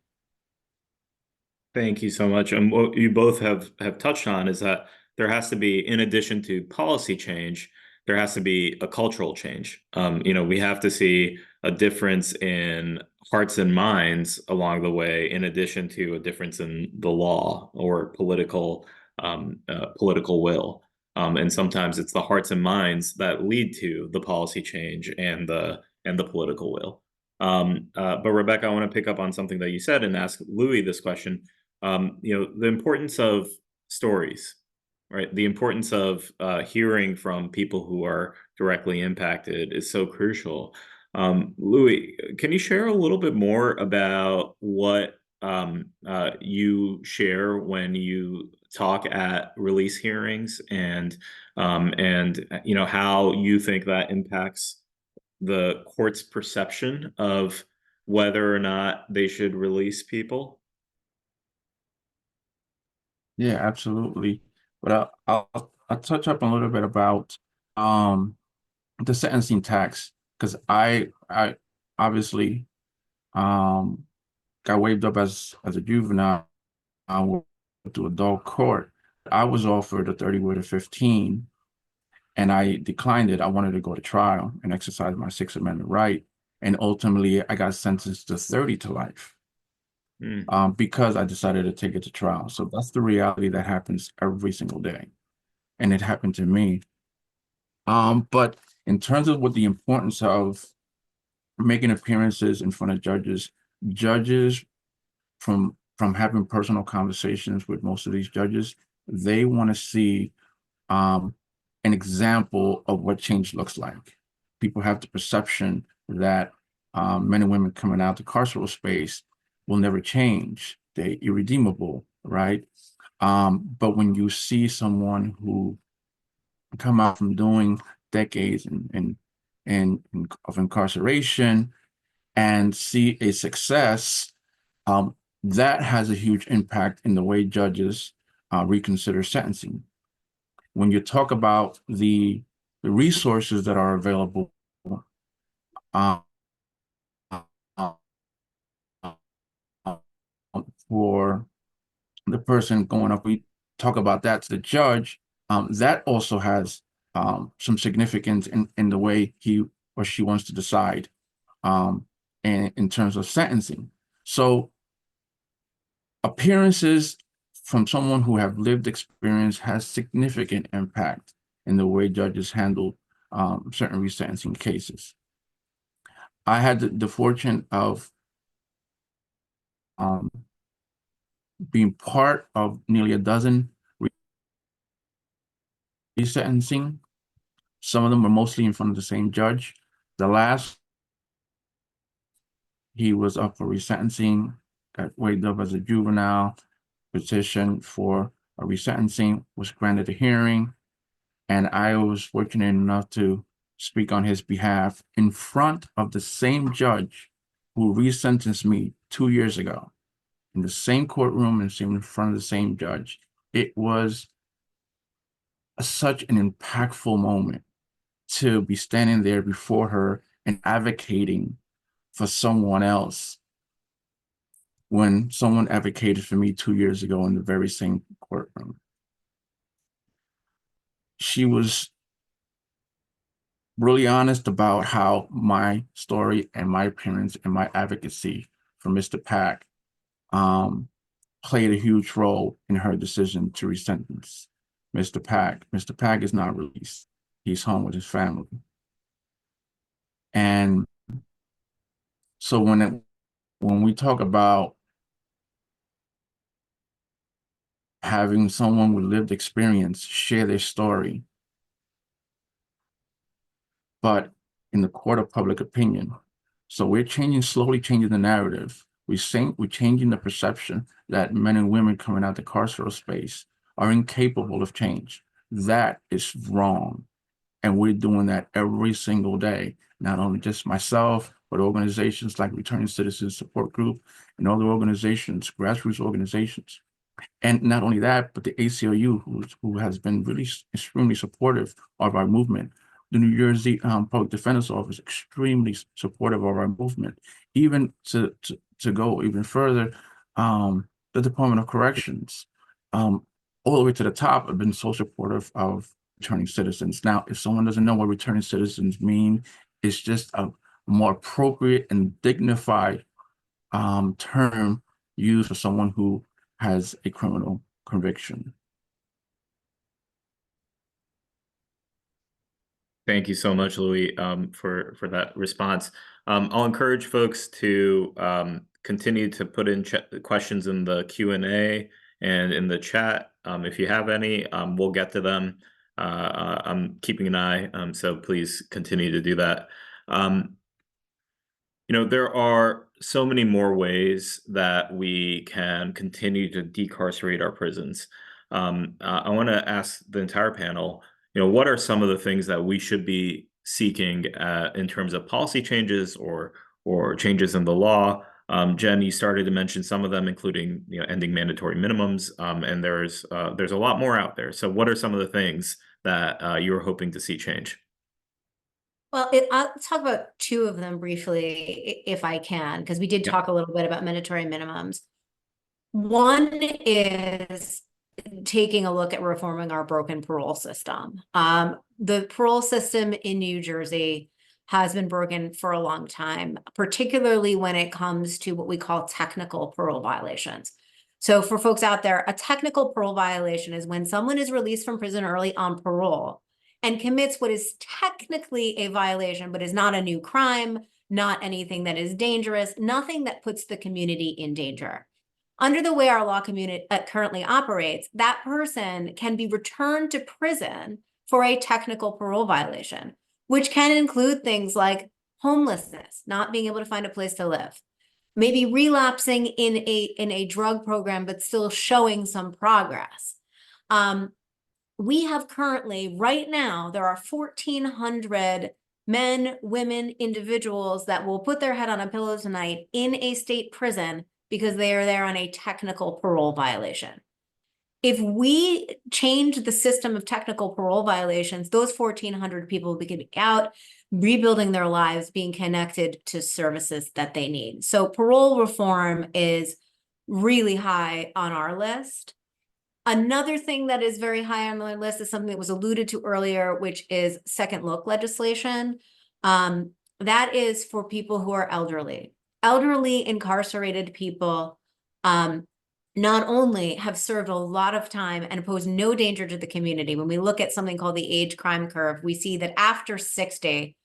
Thank you so much. And what you both have touched on is that there has to be, in addition to policy change, there has to be a cultural change. We have to see a difference in hearts and minds along the way, in addition to a difference in the law or political will. And sometimes it's the hearts and minds that lead to the policy change and the political will. But Rebecca, I want to pick up on something that you said and ask Louis this question. The importance of stories, right? The importance of hearing from people who are directly impacted is so crucial. Louis, can you share a little bit more about what you share when you talk at release hearings and how you think that impacts the court's perception of whether or not they should release people? Yeah, absolutely. But I'll touch up a little bit about the sentencing tax, because I obviously got waived up as a juvenile. I went to adult court. I was offered a 30 to 15, and I declined it. I wanted to go to trial and exercise my Sixth Amendment right, and ultimately I got sentenced to 30 to life. because I decided to take it to trial. So that's the reality that happens every single day. And it happened to me. But in terms of what the importance of making appearances in front of judges, from having personal conversations with most of these judges, they want to see an example of what change looks like. People have the perception that men and women coming out the carceral space will never change. They're irredeemable, right? But when you see someone who come out from doing decades of incarceration and see a success, that has a huge impact in the way judges reconsider sentencing. When you talk about the resources that are available for the person going up, we talk about that to the judge, that also has some significance in the way he or she wants to decide and in terms of sentencing. So appearances from someone who have lived experience has significant impact in the way judges handle certain resentencing cases. I had the fortune of being part of nearly a dozen resentencing. Some of them were mostly in front of the same judge. The last, he was up for resentencing, got waived up as a juvenile, petition for a resentencing, was granted a hearing, and I was fortunate enough to speak on his behalf in front of the same judge who resentenced me 2 years ago, in the same courtroom and in front of the same judge. It was such an impactful moment to be standing there before her and advocating for someone else when someone advocated for me 2 years ago in the very same courtroom. She was really honest about how my story and my appearance and my advocacy for Mr. Pack played a huge role in her decision to resentence Mr. Pack. Mr. Pack is not released. He's home with his family. And so when we talk about having someone with lived experience share their story, but in the court of public opinion. So we're slowly changing the narrative. We're changing the perception that men and women coming out the carceral space are incapable of change. That is wrong. And we're doing that every single day. Not only just myself, but organizations like Returning Citizens Support Group and other organizations, grassroots organizations. And not only that, but the ACLU, who has been really extremely supportive of our movement. The New Jersey Public Defender's Office, extremely supportive of our movement. Even to go even further, the Department of Corrections, all the way to the top, have been so supportive of returning citizens. Now, if someone doesn't know what returning citizens mean, it's just a more appropriate and dignified term used for someone who has a criminal conviction. Thank you so much, Louis, for that response. I'll encourage folks to continue to put in questions in the Q&A and in the chat. If you have any, we'll get to them. I'm keeping an eye, so please continue to do that. There are so many more ways that we can continue to decarcerate our prisons. I want to ask the entire panel, what are some of the things that we should be seeking in terms of policy changes or changes in the law? Jen, you started to mention some of them, including ending mandatory minimums, and there's a lot more out there. So what are some of the things that you're hoping to see change? Well, I'll talk about two of them briefly, if I can, because we did talk a little bit about mandatory minimums. One is taking a look at reforming our broken parole system. The parole system in New Jersey has been broken for a long time, particularly when it comes to what we call technical parole violations. So for folks out there, a technical parole violation is when someone is released from prison early on parole and commits what is technically a violation, but is not a new crime, not anything that is dangerous, nothing that puts the community in danger. Under the way our law community currently operates, that person can be returned to prison for a technical parole violation, which can include things like homelessness, not being able to find a place to live, maybe relapsing in a drug program, but still showing some progress. We have currently, right now, there are 1,400 men, women, individuals that will put their head on a pillow tonight in a state prison because they are there on a technical parole violation. If we change the system of technical parole violations, those 1,400 people will be getting out, rebuilding their lives, being connected to services that they need. So parole reform is really high on our list. Another thing that is very high on the list is something that was alluded to earlier, which is second look legislation. That is for people who are elderly. Elderly incarcerated people not only have served a lot of time and pose no danger to the community. When we look at something called the age crime curve, we see that after 60,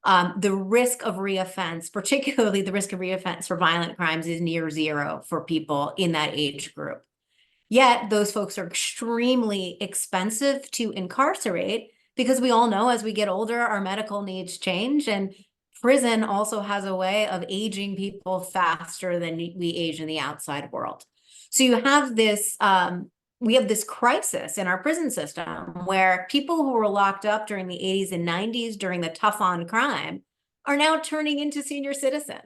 the risk of reoffense, particularly the risk of reoffense for violent crimes, is near zero for people in that age group. Yet those folks are extremely expensive to incarcerate because we all know as we get older, our medical needs change, and prison also has a way of aging people faster than we age in the outside world. So you have this, we have this crisis in our prison system where people who were locked up during the 80s and 90s during the tough on crime are now turning into senior citizens,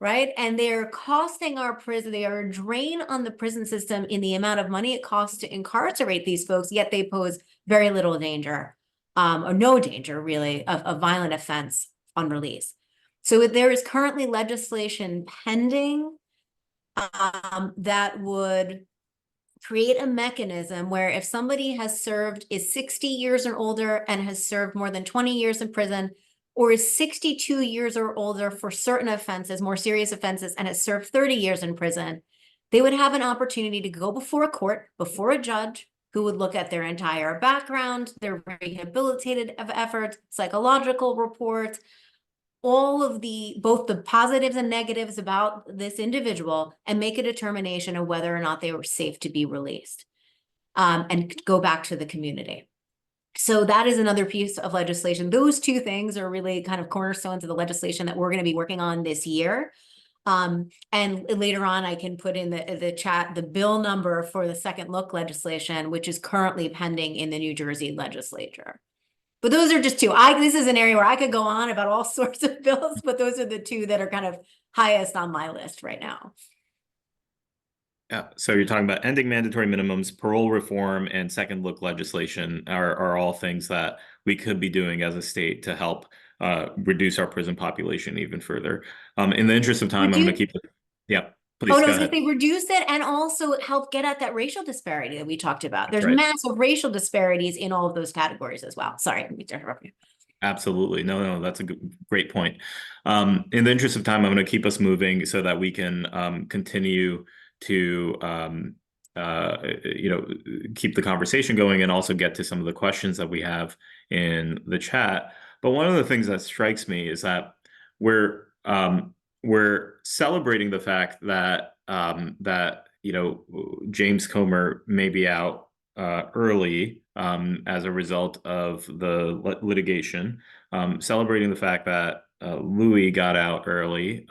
right? And they're costing our prison, they are a drain on the prison system in the amount of money it costs to incarcerate these folks, yet they pose very little danger, or no danger really, of violent offense on release. So there is currently legislation pending that would create a mechanism where if somebody has served, is 60 years or older and has served more than 20 years in prison, or is 62 years or older for certain offenses, more serious offenses, and has served 30 years in prison, they would have an opportunity to go before a court, before a judge, who would look at their entire background, their rehabilitative efforts, psychological reports, all of both the positives and negatives about this individual, and make a determination of whether or not they were safe to be released, and go back to the community. So that is another piece of legislation. Those two things are really kind of cornerstones of the legislation that we're going to be working on this year. And later on, I can put in the chat the bill number for the second look legislation, which is currently pending in the New Jersey legislature. But those are just two. This is an area where I could go on about all sorts of bills, but those are the two that are kind of highest on my list right now. Yeah, so you're talking about ending mandatory minimums, parole reform, and second look legislation are all things that we could be doing as a state to help reduce our prison population even further. In the interest of time, I'm going to keep it. Yeah, please Oh, no, go I was ahead. going to say reduce it and also help get at that racial disparity that we talked about. That's There's right. massive racial disparities in all of those categories as well. Sorry, let me interrupt you. Absolutely. No, that's a great point. In the interest of time, I'm going to keep us moving so that we can continue to keep the conversation going and also get to some of the questions that we have in the chat. But one of the things that strikes me is that we're celebrating the fact that James Comer may be out early as a result of the litigation, celebrating the fact that Louis got out early.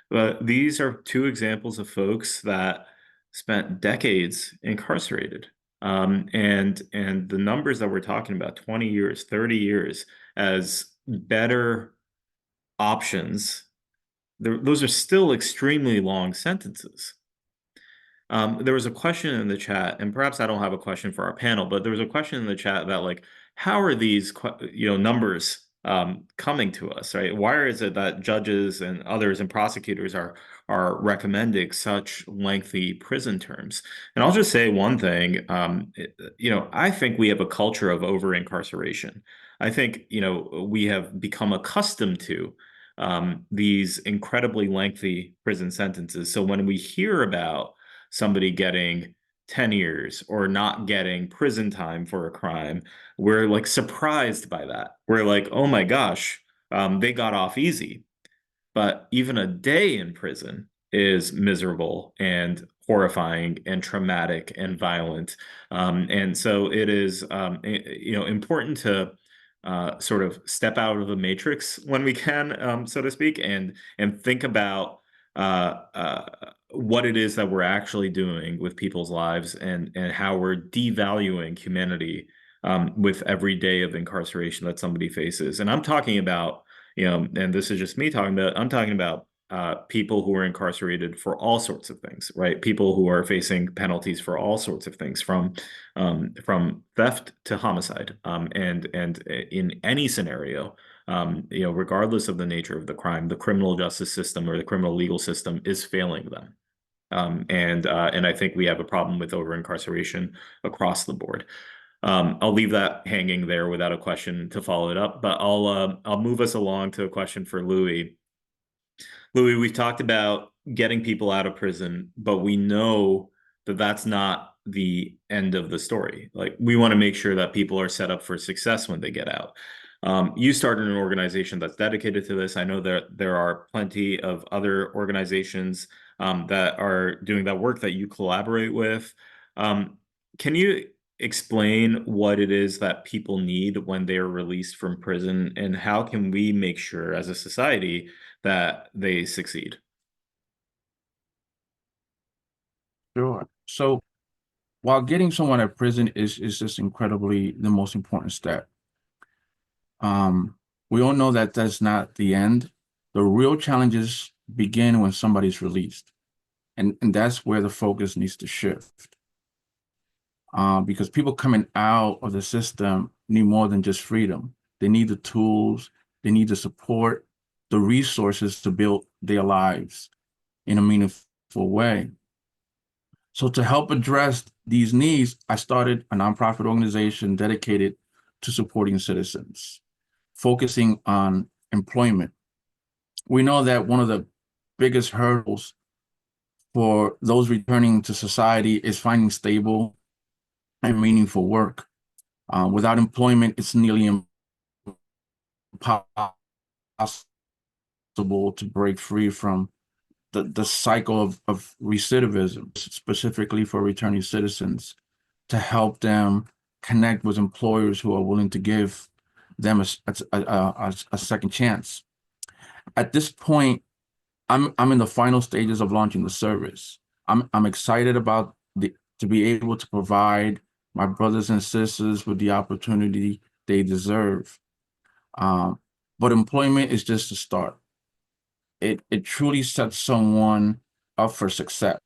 But these are two examples of folks that spent decades incarcerated. And the numbers that we're talking about, 20 years, 30 years as better options, those are still extremely long sentences. There was a question in the chat, and perhaps I don't have a question for our panel, but there was a question in the chat about how are these numbers coming to us, right? Why is it that judges and others and prosecutors are recommending such lengthy prison terms? And I'll just say one thing, I think we have a culture of over incarceration. I think, we have become accustomed to these incredibly lengthy prison sentences. So when we hear about somebody getting 10 years or not getting prison time for a crime, we're like surprised by that. We're like, oh my gosh, they got off easy. But even a day in prison is miserable and horrifying and traumatic and violent. And so it is, important to sort of step out of the matrix when we can, so to speak, and think about what it is that we're actually doing with people's lives and how we're devaluing humanity with every day of incarceration that somebody faces. And I'm talking about, and this is just me talking about, I'm talking about people who are incarcerated for all sorts of things, right? People who are facing penalties for all sorts of things, from theft to homicide, and in any scenario, regardless of the nature of the crime, the criminal justice system or the criminal legal system is failing them. And I think we have a problem with over incarceration across the board. I'll leave that hanging there without a question to follow it up, but I'll move us along to a question for Louis. Louis, we've talked about getting people out of prison, but we know that that's not the end of the story. Like, we want to make sure that people are set up for success when they get out. You started an organization that's dedicated to this. I know that there are plenty of other organizations that are doing that work that you collaborate with. Can you explain what it is that people need when they are released from prison, and how can we make sure as a society that they succeed? Sure. So while getting someone out of prison is just incredibly the most important step, we all know that that's not the end. The real challenges begin when somebody's released. And that's where the focus needs to shift. Because people coming out of the system need more than just freedom. They need the tools, they need the support, the resources to build their lives in a meaningful way. So to help address these needs, I started a nonprofit organization dedicated to supporting citizens, focusing on employment. We know that one of the biggest hurdles for those returning to society is finding stable and meaningful work. Without employment, it's nearly impossible to break free from the cycle of recidivism, specifically for returning citizens, to help them connect with employers who are willing to give them a second chance. At this point, I'm in the final stages of launching the service. I'm excited about to be able to provide my brothers and sisters with the opportunity they deserve. But employment is just a start. It truly sets someone up for success.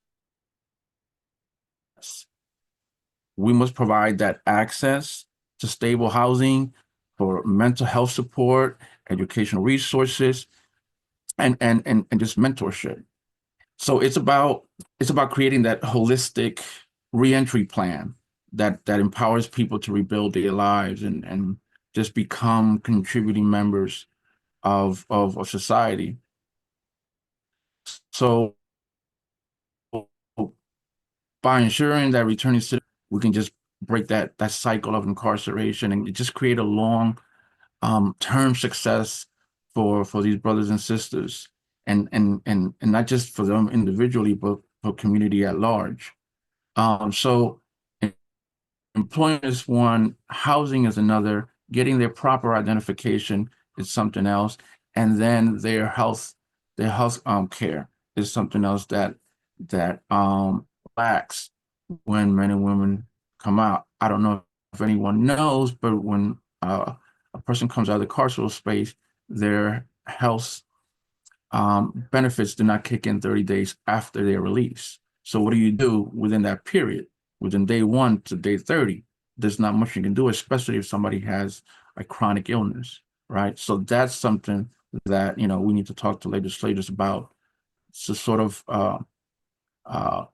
We must provide that access to stable housing, for mental health support, educational resources, and just mentorship. So it's about creating that holistic reentry plan that empowers people to rebuild their lives and just become contributing members of society. So by ensuring that returning citizens, we can just break that cycle of incarceration and just create a long term success for these brothers and sisters, and not just for them individually, but for community at large. So employment is one, housing is another, getting their proper identification is something else, and then their health care is something else that lacks when men and women come out. I don't know if anyone knows, but when a person comes out of the carceral space, their health benefits do not kick in 30 days after their release. So what do you do within that period? Within day 1 to day 30, there's not much you can do, especially if somebody has a chronic illness. right? So that's something that, you know, we need to talk to legislators about to sort of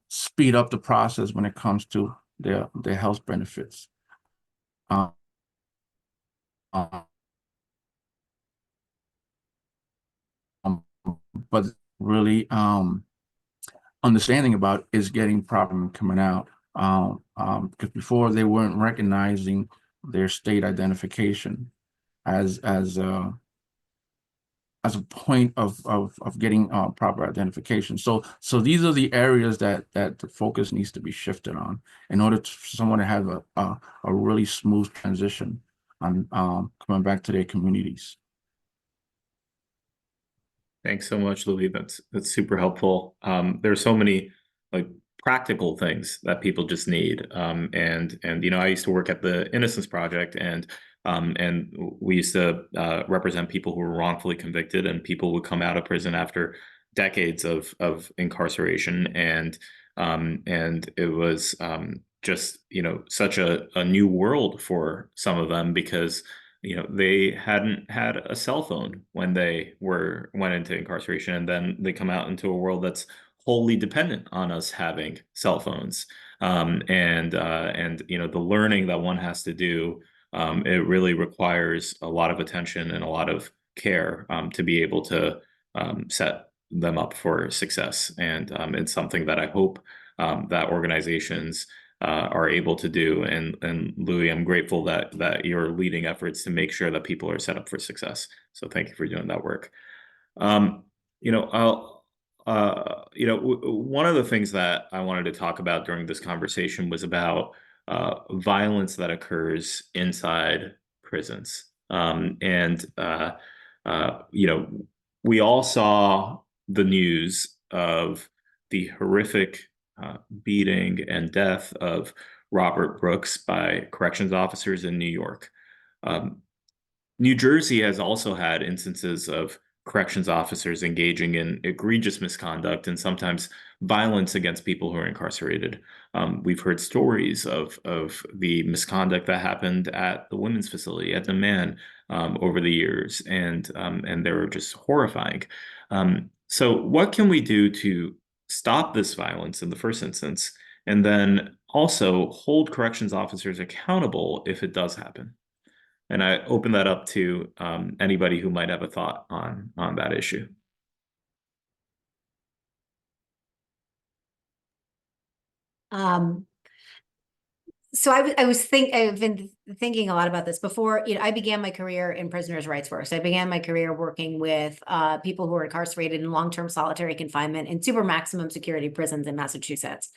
speed up the process when it comes to their health benefits. Um, but really understanding about is getting problem coming out. Because before they weren't recognizing their state identification as a point of getting proper identification. So these are the areas that the focus needs to be shifted on in order for someone to have a really smooth transition on coming back to their communities. Thanks so much, Louis. That's super helpful. There are so many like practical things that people just need. And you know, I used to work at the Innocence Project, and we used to represent people who were wrongfully convicted, and people would come out of prison after decades of incarceration, and it was just, you know, such a new world for some of them, because you know, they hadn't had a cell phone when they went into incarceration, and then they come out into a world that's wholly dependent on us having cell phones. And you know, the learning that one has to do, it really requires a lot of attention and a lot of care to be able to set them up for success. And it's something that I hope that organizations are able to do. And Louis, I'm grateful that you're leading efforts to make sure that people are set up for success. So thank you for doing that work. You know, you know, one of the things that I wanted to talk about during this conversation was about violence that occurs inside prisons. You know, we all saw the news of the horrific beating and death of Robert Brooks by corrections officers in New York. New Jersey has also had instances of corrections officers engaging in egregious misconduct and sometimes violence against people who are incarcerated. We've heard stories of the misconduct that happened at the women's facility at the Man over the years, and they were just horrifying. So what can we do to stop this violence in the first instance, and then also hold corrections officers accountable if it does happen? And I open that up to anybody who might have a thought on that issue. So I've been thinking a lot about this before. You know, I began my career in prisoners' rights work. So I began my career working with people who are incarcerated in long-term solitary confinement in super maximum security prisons in Massachusetts.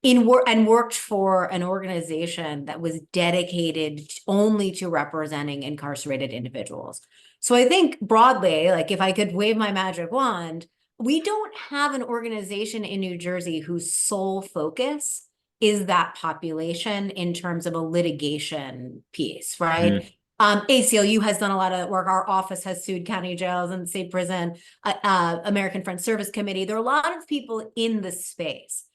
Worked for an organization that was dedicated only to representing incarcerated individuals. So I think broadly, like if I could wave my magic wand, we don't have an organization in New Jersey whose sole focus is that population in terms of a litigation piece, right? ACLU has done a lot of work. Our office has sued county jails and state prison, American Friends Service Committee. There are a lot of people in the space,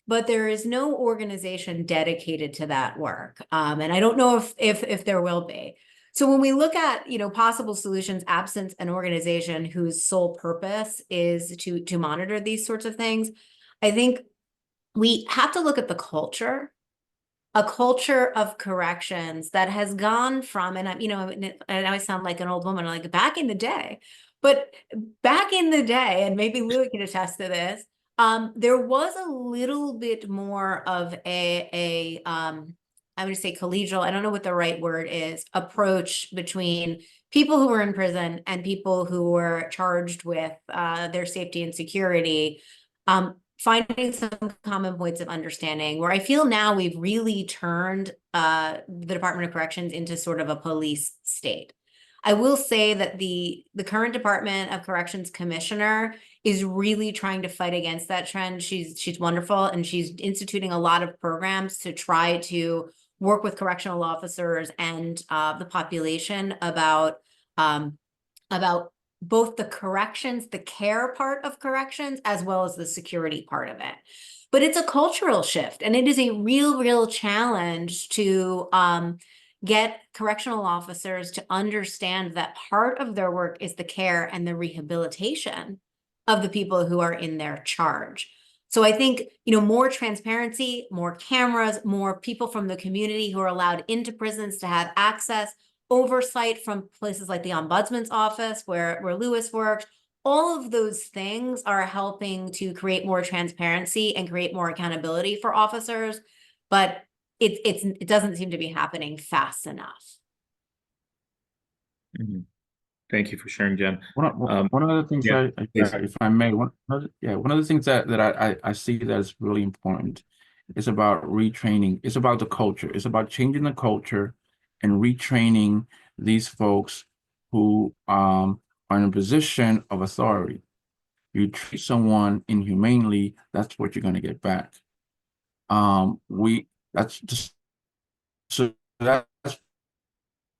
but there is no organization dedicated to that work. And I don't know if there will be. So when we look at, you know, possible solutions absent an organization whose sole purpose is to monitor these sorts of things, I think we have to look at the culture, a culture of corrections that has gone from, and you know, and I sound like an old woman, like back in the day, but back in the day, and maybe Louis can attest to this, there was a little bit more of I would say collegial, I don't know what the right word is, approach between people who were in prison and people who were charged with their safety and security. Finding some common points of understanding, where I feel now we've really turned the Department of Corrections into sort of a police state. I will say that the current Department of Corrections commissioner is really trying to fight against that trend. She's wonderful, and she's instituting a lot of programs to try to work with correctional officers and the population about both the corrections, the care part of corrections, as well as the security part of it. But it's a cultural shift, and it is a real challenge to get correctional officers to understand that part of their work is the care and the rehabilitation of the people who are in their charge. So I think, more transparency, more cameras, more people from the community who are allowed into prisons to have access, oversight from places like the Ombudsman's office where Louis worked. All of those things are helping to create more transparency and create more accountability for officers, but it doesn't seem to be happening fast enough. Thank you for sharing, Jen. One of the things yeah, if I may, one of the things that I see that is really important is about retraining. It's about the culture. It's about changing the culture and retraining these folks who are in a position of authority. You treat someone inhumanely, that's what you're going to get back. That's just, so that's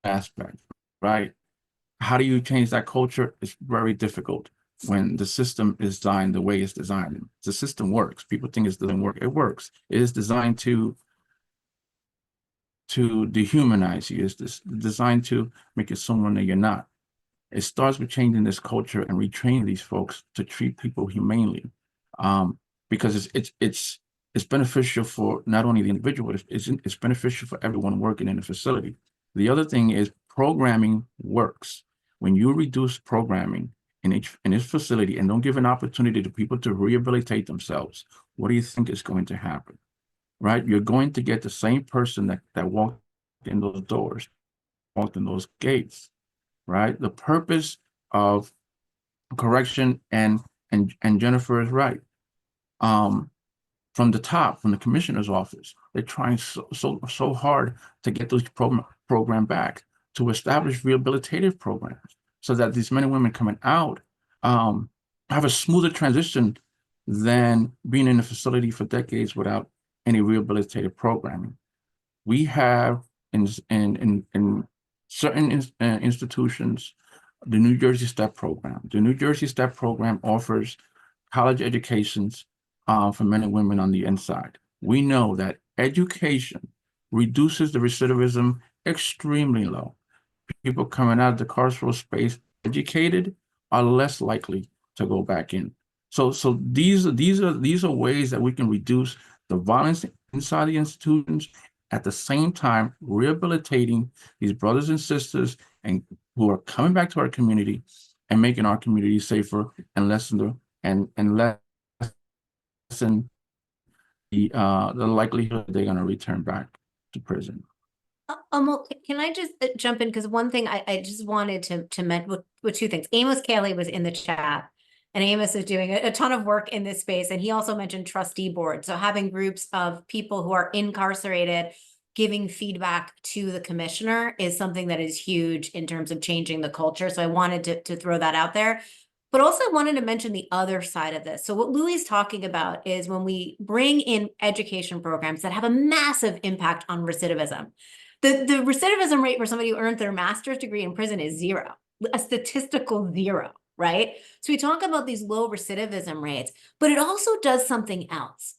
aspect, right? How do you change that culture? It's very difficult when the system is designed the way it's designed. The system works. People think it doesn't work. It works. It is designed to dehumanize you. It's designed to make you someone that you're not. It starts with changing this culture and retraining these folks to treat people humanely, because it's beneficial for not only the individual, it's beneficial for everyone working in the facility. The other thing is programming works. When you reduce programming in each facility and don't give an opportunity to people to rehabilitate themselves, what do you think is going to happen? Right? You're going to get the same person that walked in those doors, walked in those gates, right? The purpose of correction, and Jennifer is right. From the top, from the commissioner's office, they're trying so hard to get those program back, to establish rehabilitative programs so that these men and women coming out have a smoother transition than being in a facility for decades without any rehabilitative programming. We have in certain institutions the New Jersey STEP program. The New Jersey STEP program offers college educations for men and women on the inside. We know that education reduces the recidivism extremely low. People coming out of the carceral space educated are less likely to go back in. So these are ways that we can reduce the violence inside the institutions, at the same time rehabilitating these brothers and sisters and who are coming back to our community and making our community safer and lessen the likelihood they're going to return back to prison. Can I just jump in? Because one thing I just wanted to mention with two things. Amos Kelly was in the chat, and Amos is doing a ton of work in this space. And he also mentioned trustee boards. So having groups of people who are incarcerated giving feedback to the commissioner is something that is huge in terms of changing the culture. So I wanted to throw that out there. But also I wanted to mention the other side of this. So what Louis is talking about is when we bring in education programs that have a massive impact on recidivism. The recidivism rate for somebody who earned their master's degree in prison is zero, a statistical zero, right? So we talk about these low recidivism rates, but it also does something else.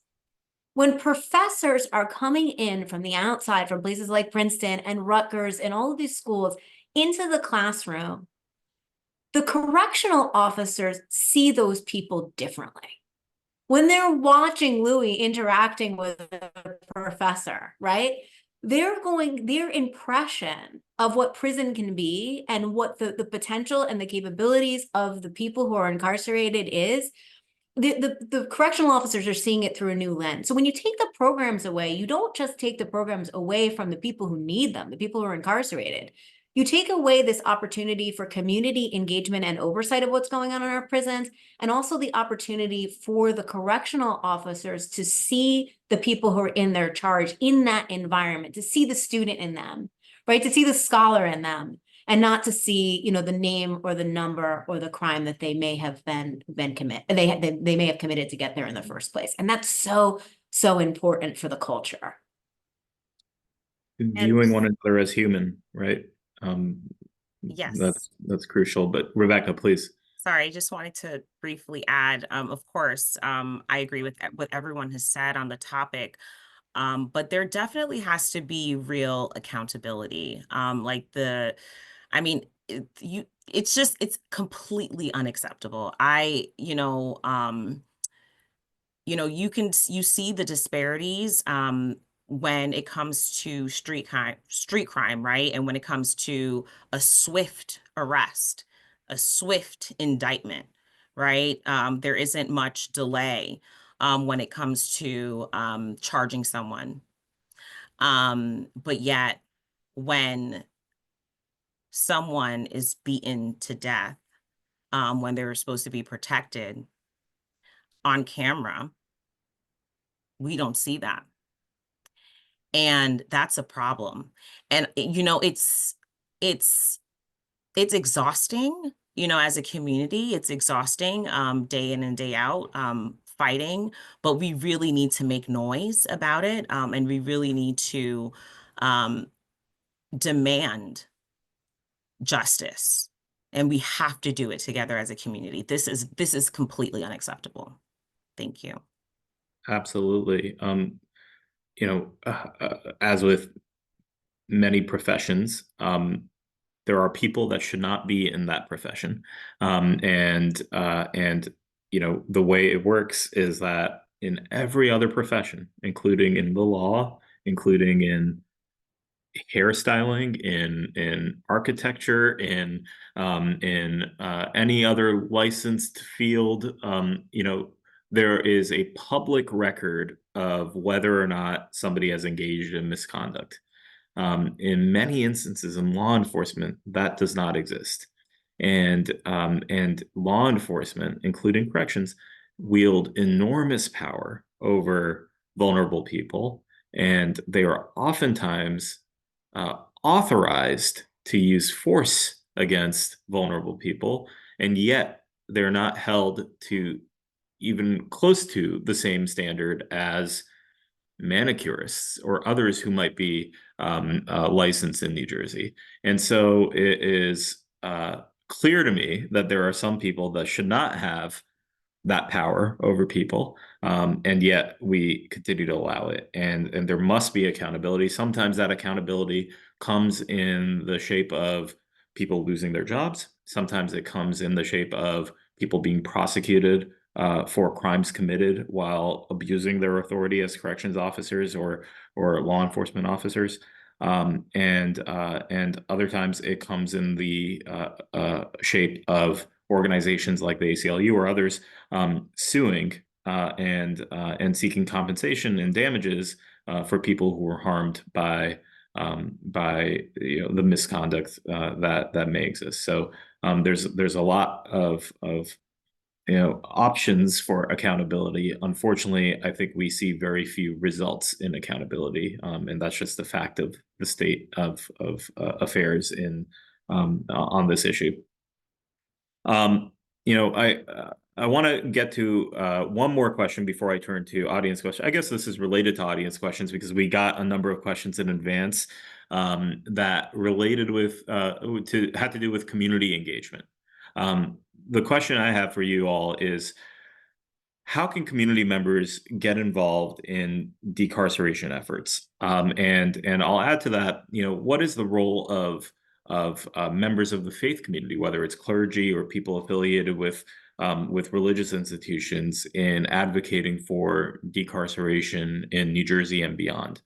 When professors are coming in from the outside, from places like Princeton and Rutgers and all of these schools into the classroom, the correctional officers see those people differently. When they're watching Louis interacting with a professor, right? Their impression of what prison can be and what the potential and the capabilities of the people who are incarcerated is, the correctional officers are seeing it through a new lens. So when you take the programs away, you don't just take the programs away from the people who need them, the people who are incarcerated. You take away this opportunity for community engagement and oversight of what's going on in our prisons, and also the opportunity for the correctional officers to see the people who are in their charge in that environment, to see the student in them, right? To see the scholar in them, and not to see, the name or the number or the crime that they may have been committed. They may have committed to get there in the first place. And that's so important for the culture. Viewing one another as human, right? Yes. That's crucial. But Rebecca, please. Sorry, I just wanted to briefly add, of course, I agree with what everyone has said on the topic. but there definitely has to be real accountability. I mean, it's completely unacceptable. You see the disparities when it comes to street crime, right? And when it comes to a swift arrest, a swift indictment, right? There isn't much delay when it comes to charging someone. But yet, when someone is beaten to death, when they're supposed to be protected on camera, we don't see that. And that's a problem. And it's exhausting, as a community. It's exhausting day in and day out, fighting, but we really need to make noise about it. And we really need to demand justice. And we have to do it together as a community. This is completely unacceptable. Thank you. Absolutely. As with many professions, there are people that should not be in that profession. And the way it works is that in every other profession, including in the law, including in hairstyling, in architecture, in any other licensed field, there is a public record of whether or not somebody has engaged in misconduct. In many instances in law enforcement, that does not exist. And law enforcement, including corrections, wield enormous power over vulnerable people, and they are oftentimes authorized to use force against vulnerable people, and yet they're not held to even close to the same standard as manicurists or others who might be licensed in New Jersey. And so it is clear to me that there are some people that should not have that power over people, and yet we continue to allow it. And there must be accountability. Sometimes that accountability comes in the shape of people losing their jobs. Sometimes it comes in the shape of people being prosecuted for crimes committed while abusing their authority as corrections officers or law enforcement officers. And other times it comes in the shape of organizations like the ACLU or others suing and seeking compensation and damages for people who were harmed by the misconduct that may exist. So there's a lot of options for accountability. Unfortunately, I think we see very few results in accountability, and that's just the fact of the state of affairs on this issue. I want to get to one more question before I turn to audience questions. I guess this is related to audience questions because we got a number of questions in advance that related had to do with community engagement. The question I have for you all is, how can community members get involved in decarceration efforts? And I'll add to that, what is the role of members of the faith community, whether it's clergy or people affiliated with religious institutions, in advocating for decarceration in New Jersey and beyond?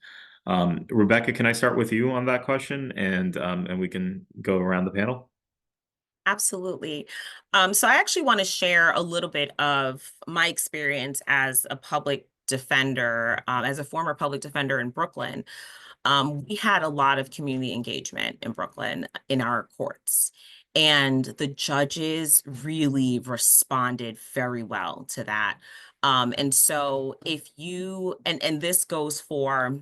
Rebecca, can I start with you on that question, and we can go around the panel? Absolutely. So I actually want to share a little bit of my experience as a public defender, as a former public defender in Brooklyn. We had a lot of community engagement in Brooklyn in our courts, and the judges really responded very well to that. And so if you, and this goes for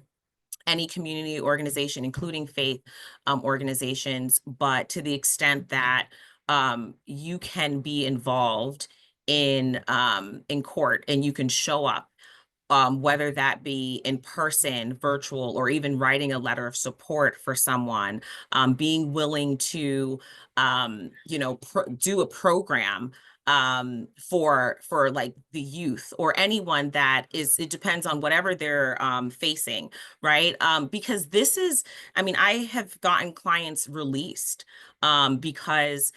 any community organization, including faith organizations, but to the extent that you can be involved in court and you can show up, whether that be in person, virtual, or even writing a letter of support for someone, being willing to, do a program for like the youth or anyone that is, it depends on whatever they're facing, right? Because this is, I mean, I have gotten clients released because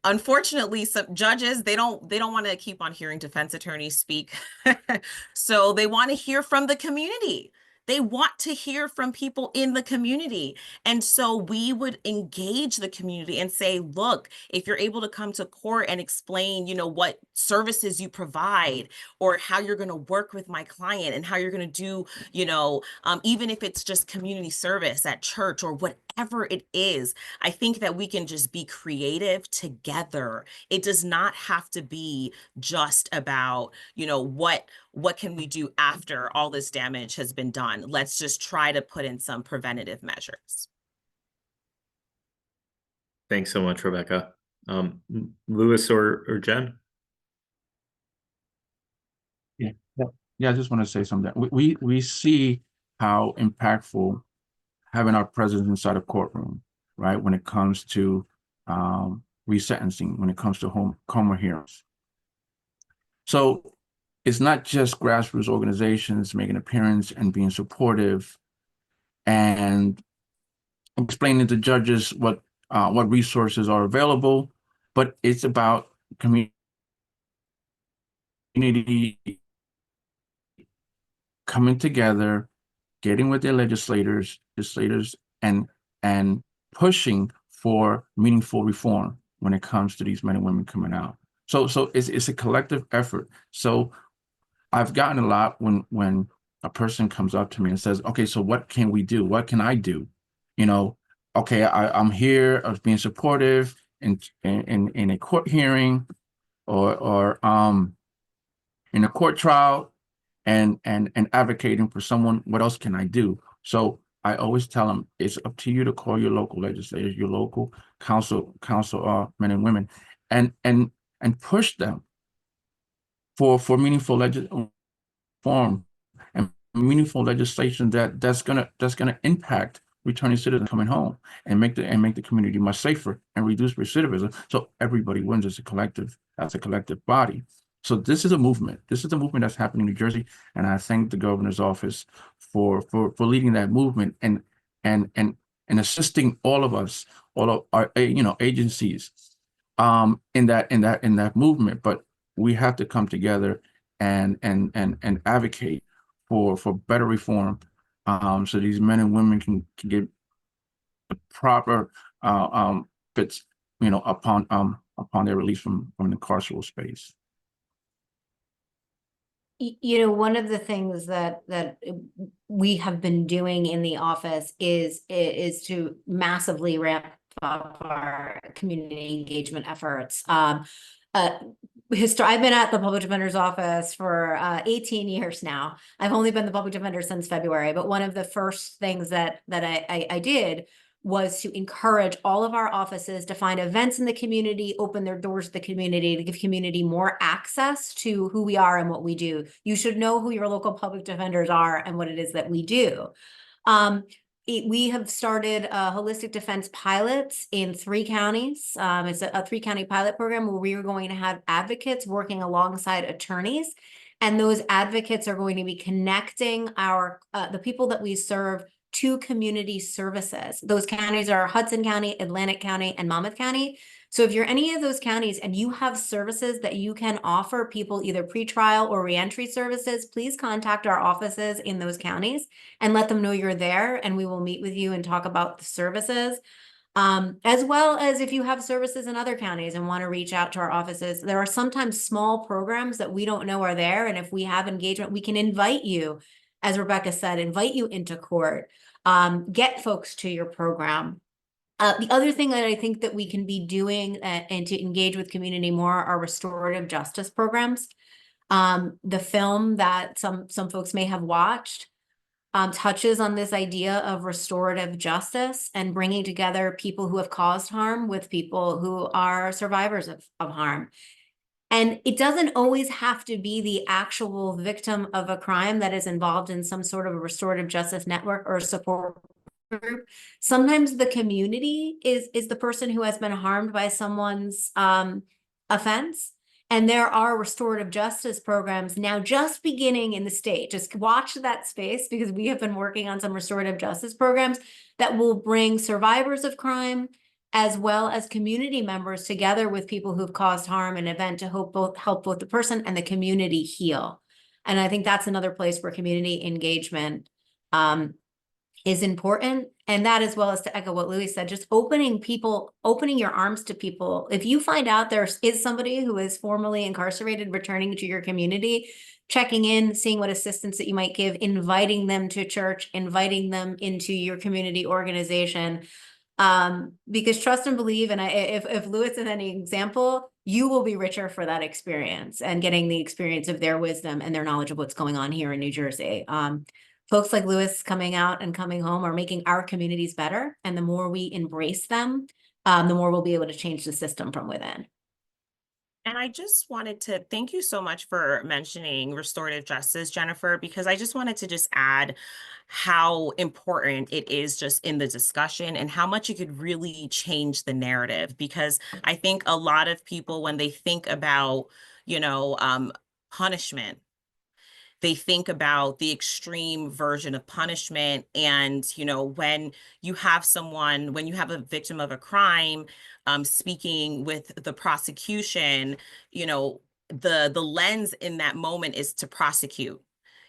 unfortunately, some judges, they don't want to keep on hearing defense attorneys speak. So they want to hear from the community. They want to hear from people in the community. And so we would engage the community and say, look, if you're able to come to court and explain, what services you provide or how you're going to work with my client and how you're going to do, even if it's just community service at church or whatever it is, I think that we can just be creative together. It does not have to be just about, what can we do after all this damage has been done? Let's just try to put in some preventative measures. Thanks so much, Rebecca. Louis or Jen? Yeah, I just want to say something. We see how impactful having our presence inside a courtroom, right? When it comes to resentencing, when it comes to home hearings. So it's not just grassroots organizations making an appearance and being supportive and explaining to judges what resources are available, but it's about community coming together, getting with their legislators, and pushing for meaningful reform when it comes to these men and women coming out. So it's a collective effort. So I've gotten a lot when a person comes up to me and says, okay, so what can we do? What can I do? Okay, I'm here, I was being supportive in a court hearing or in a court trial and advocating for someone. What else can I do? So I always tell them it's up to you to call your local legislators, your local council men and women, and push them for meaningful reform and meaningful legislation that's gonna impact returning citizens coming home and make the community much safer and reduce recidivism. So everybody wins as a collective body. So this is a movement. This is a movement that's happening in New Jersey, and I thank the governor's office for leading that movement and assisting all of us, all of our agencies, in that movement. But we have to come together and advocate for better reform, so these men and women can get the proper fits, upon their release from the carceral space. One of the things that we have been doing in the office is to massively ramp up our community engagement efforts. I've been at the public defender's office for 18 years now. I've only been the public defender since February, but one of the first things that I did was to encourage all of our offices to find events in the community, open their doors to the community, to give community more access to who we are and what we do. You should know who your local public defenders are and what it is that we do. We have started holistic defense pilots in 3 counties. It's a 3-county pilot program where we are going to have advocates working alongside attorneys. And those advocates are going to be connecting the people that we serve to community services. Those counties are Hudson County, Atlantic County, and Monmouth County. So if you're any of those counties and you have services that you can offer people, either pretrial or reentry services, please contact our offices in those counties and let them know you're there, and we will meet with you and talk about the services. As well as if you have services in other counties and want to reach out to our offices. There are sometimes small programs that we don't know are there, and if we have engagement, we can invite you, as Rebecca said, invite you into court, get folks to your program. The other thing that I think that we can be doing and to engage with community more are restorative justice programs. The film that some folks may have watched touches on this idea of restorative justice and bringing together people who have caused harm with people who are survivors of harm. And it doesn't always have to be the actual victim of a crime that is involved in some sort of a restorative justice network or support group. Sometimes the community is the person who has been harmed by someone's offense. And there are restorative justice programs now just beginning in the state. Just watch that space, because we have been working on some restorative justice programs that will bring survivors of crime as well as community members together with people who've caused harm and event to help both the person and the community heal. And I think that's another place where community engagement is important. And that, as well as, to echo what Louis said, just opening your arms to people. If you find out there is somebody who is formerly incarcerated returning to your community, checking in, seeing what assistance that you might give, inviting them to church, inviting them into your community organization. Because trust and believe, and if Louis is any example, you will be richer for that experience and getting the experience of their wisdom and their knowledge of what's going on here in New Jersey. Folks like Louis coming out and coming home are making our communities better. And the more we embrace them, the more we'll be able to change the system from within. And I just wanted to thank you so much for mentioning restorative justice, Jennifer, because I just wanted to just add how important it is just in the discussion and how much it could really change the narrative. Because I think a lot of people, when they think about, punishment, they think about the extreme version of punishment. And, when you have a victim of a crime, speaking with the prosecution, the lens in that moment is to prosecute.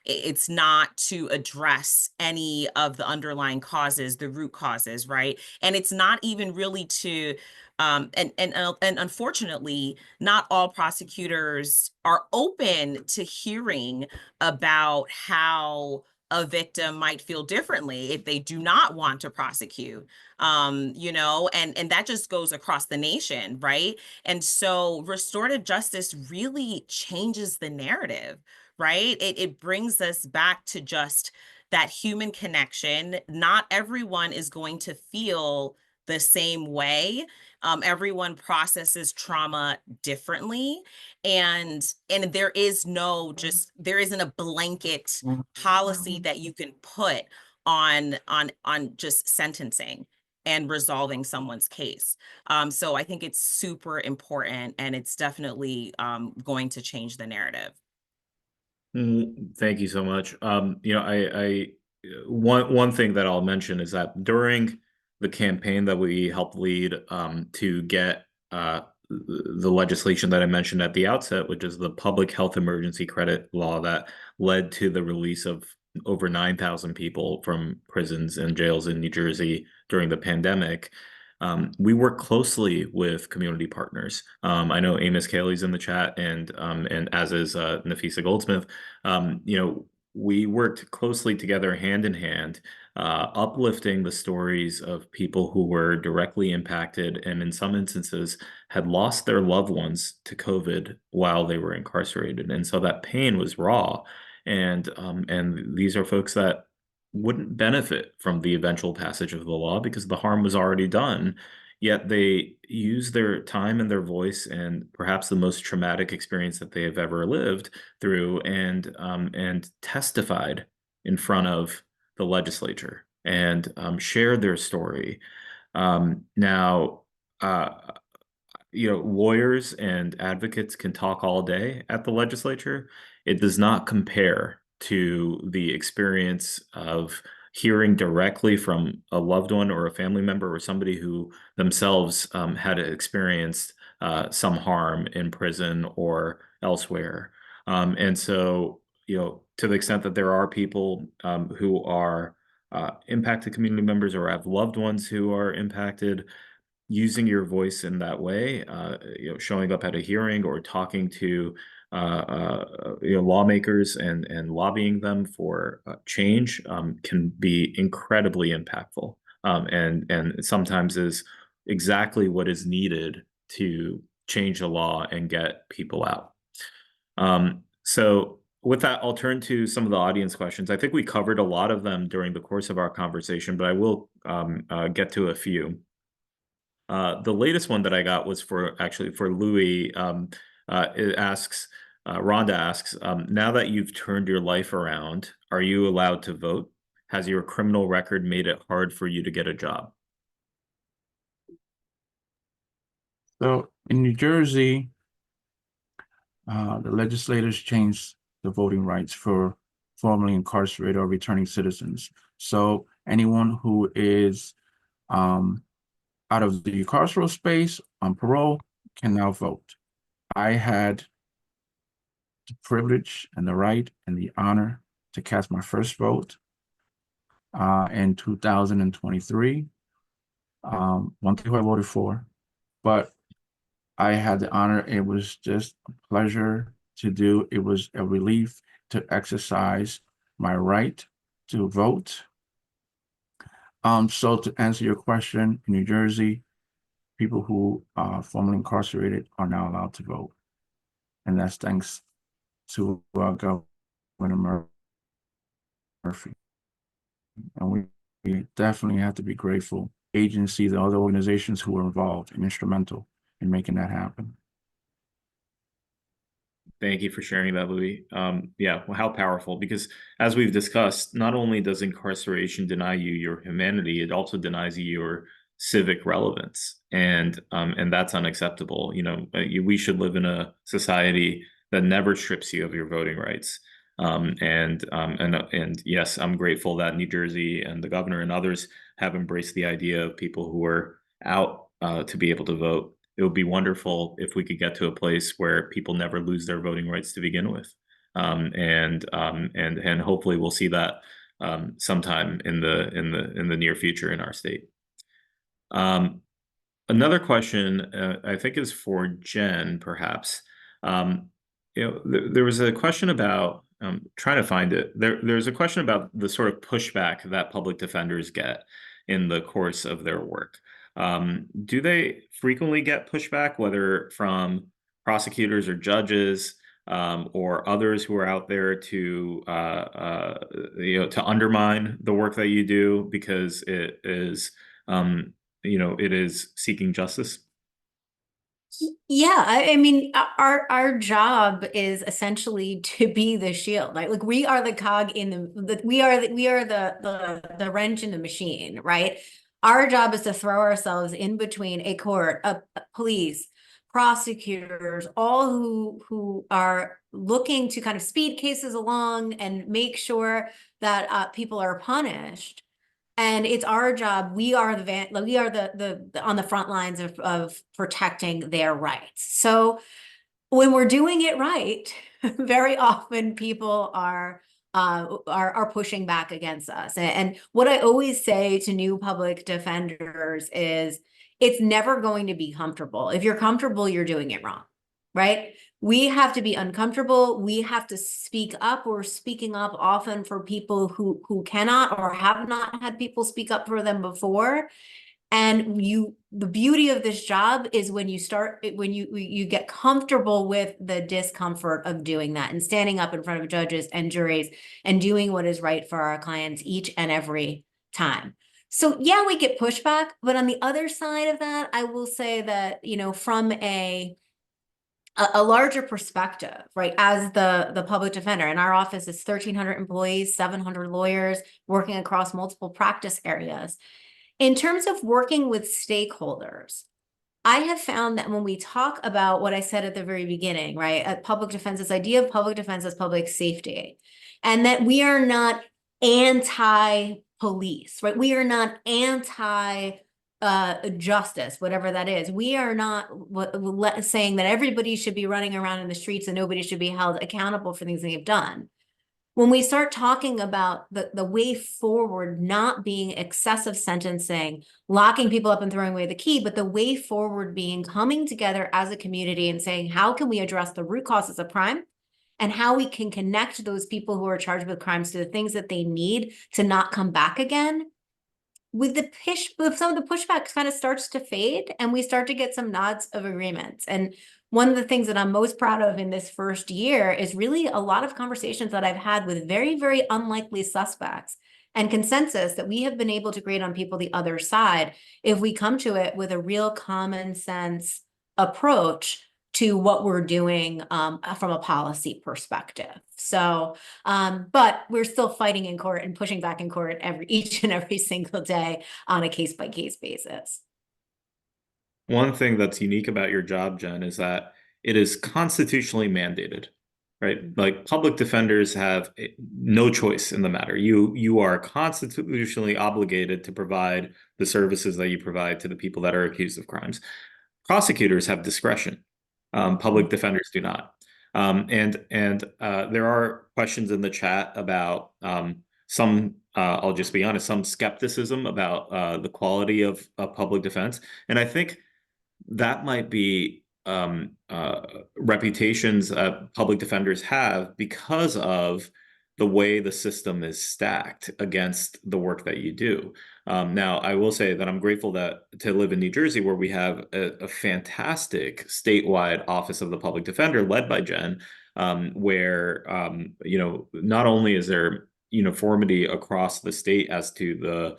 It's not to address any of the underlying causes, the root causes, right? And it's not even really to, and unfortunately, not all prosecutors are open to hearing about how a victim might feel differently if they do not want to prosecute, and that just goes across the nation, right? And so restorative justice really changes the narrative, right? It brings us back to just that human connection. Not everyone is going to feel the same way. Everyone processes trauma differently, and there isn't a blanket policy that you can put on just sentencing and resolving someone's case. So I think it's super important, and it's definitely going to change the narrative. Thank you so much. One thing that I'll mention is that during the campaign that we helped lead to get the legislation that I mentioned at the outset, which is the public health emergency credit law that led to the release of over 9,000 people from prisons and jails in New Jersey during the pandemic. We work closely with community partners. I know Amos Cayley's in the chat, and as is Nafisa Goldsmith. We worked closely together, hand in hand, uplifting the stories of people who were directly impacted, and in some instances had lost their loved ones to COVID while they were incarcerated. And so that pain was raw. And these are folks that wouldn't benefit from the eventual passage of the law because the harm was already done, yet they use their time and their voice and perhaps the most traumatic experience that they have ever lived through, and testified in front of the legislature and shared their story. Lawyers and advocates can talk all day at the legislature. It does not compare to the experience of hearing directly from a loved one or a family member or somebody who themselves had experienced some harm in prison or elsewhere. And so, to the extent that there are people who are impacted community members or have loved ones who are impacted, using your voice in that way, showing up at a hearing or talking to lawmakers and lobbying them for change can be incredibly impactful, and sometimes is exactly what is needed to change the law and get people out. So with that, I'll turn to some of the audience questions. I think we covered a lot of them during the course of our conversation, but I will get to a few. The latest one that I got was for Louis. It asks, Rhonda asks, now that you've turned your life around, are you allowed to vote? Has your criminal record made it hard for you to get a job? So in New Jersey, the legislators changed the voting rights for formerly incarcerated or returning citizens. So anyone who is out of the carceral space on parole can now vote. I had the privilege and the right and the honor to cast my first vote in 2023. One thing I voted for, but I had the honor. It was just a pleasure to do. It was a relief to exercise my right to vote. So to answer your question, in New Jersey, people who are formerly incarcerated are now allowed to vote. And that's thanks to Governor Murphy. And we definitely have to be grateful. Agencies and other organizations who were involved and instrumental in making that happen. Thank you for sharing that, Louis. Yeah, well, how powerful, because as we've discussed, not only does incarceration deny you your humanity, it also denies you your civic relevance. And that's unacceptable. You know, we should live in a society that never strips you of your voting rights. And yes, I'm grateful that New Jersey and the governor and others have embraced the idea of people who are out to be able to vote. It would be wonderful if we could get to a place where people never lose their voting rights to begin with, and hopefully we'll see that sometime in the near future in our state. Another question I think is for Jen, perhaps. There was a question about trying to find it. There's a question about the sort of pushback that public defenders get in the course of their work. Do they frequently get pushback, whether from prosecutors or judges or others who are out there to to undermine the work that you do because it is it is seeking justice? Yeah, I mean, our job is essentially to be the shield, right? Like we are the cog in we are the wrench in the machine, right? Our job is to throw ourselves in between a court, a police, prosecutors, all who are looking to kind of speed cases along and make sure that people are punished. And it's our job. We are the on the front lines of protecting their rights. So when we're doing it right, very often people are pushing back against us. And what I always say to new public defenders is, it's never going to be comfortable. If you're comfortable, you're doing it wrong, right? We have to be uncomfortable. We have to speak up. We're speaking up often for people who cannot or have not had people speak up for them before. And the beauty of this job is when you get comfortable with the discomfort of doing that and standing up in front of judges and juries and doing what is right for our clients each and every time. So yeah, we get pushback, but on the other side of that, I will say that, from a larger perspective, right? As the public defender, and our office is 1,300 employees, 700 lawyers working across multiple practice areas. In terms of working with stakeholders, I have found that when we talk about what I said at the very beginning, right? At public defense, this idea of public defense as public safety, and that we are not anti-police, right? We are not anti- justice, whatever that is. We are not saying that everybody should be running around in the streets and nobody should be held accountable for things they've done. When we start talking about the way forward not being excessive sentencing, locking people up and throwing away the key, but the way forward being coming together as a community and saying, how can we address the root causes of crime and how we can connect those people who are charged with crimes to the things that they need to not come back again? With some of the pushback kind of starts to fade and we start to get some nods of agreements. And one of the things that I'm most proud of in this first year is really a lot of conversations that I've had with very, very unlikely suspects and consensus that we have been able to create on people the other side if we come to it with a real common sense approach to what we're doing from a policy perspective. So, but we're still fighting in court and pushing back in court each and every single day on a case-by-case basis. One thing that's unique about your job, Jen, is that it is constitutionally mandated, right? Like public defenders have no choice in the matter. You are constitutionally obligated to provide the services that you provide to the people that are accused of crimes. Prosecutors have discretion. Public defenders do not. And there are questions in the chat about I'll just be honest, some skepticism about the quality of public defense. And I think that might be reputations public defenders have because of the way the system is stacked against the work that you do. Now, I will say that I'm grateful to live in New Jersey, where we have a fantastic statewide Office of the Public Defender led by Jen, where not only is there uniformity across the state as to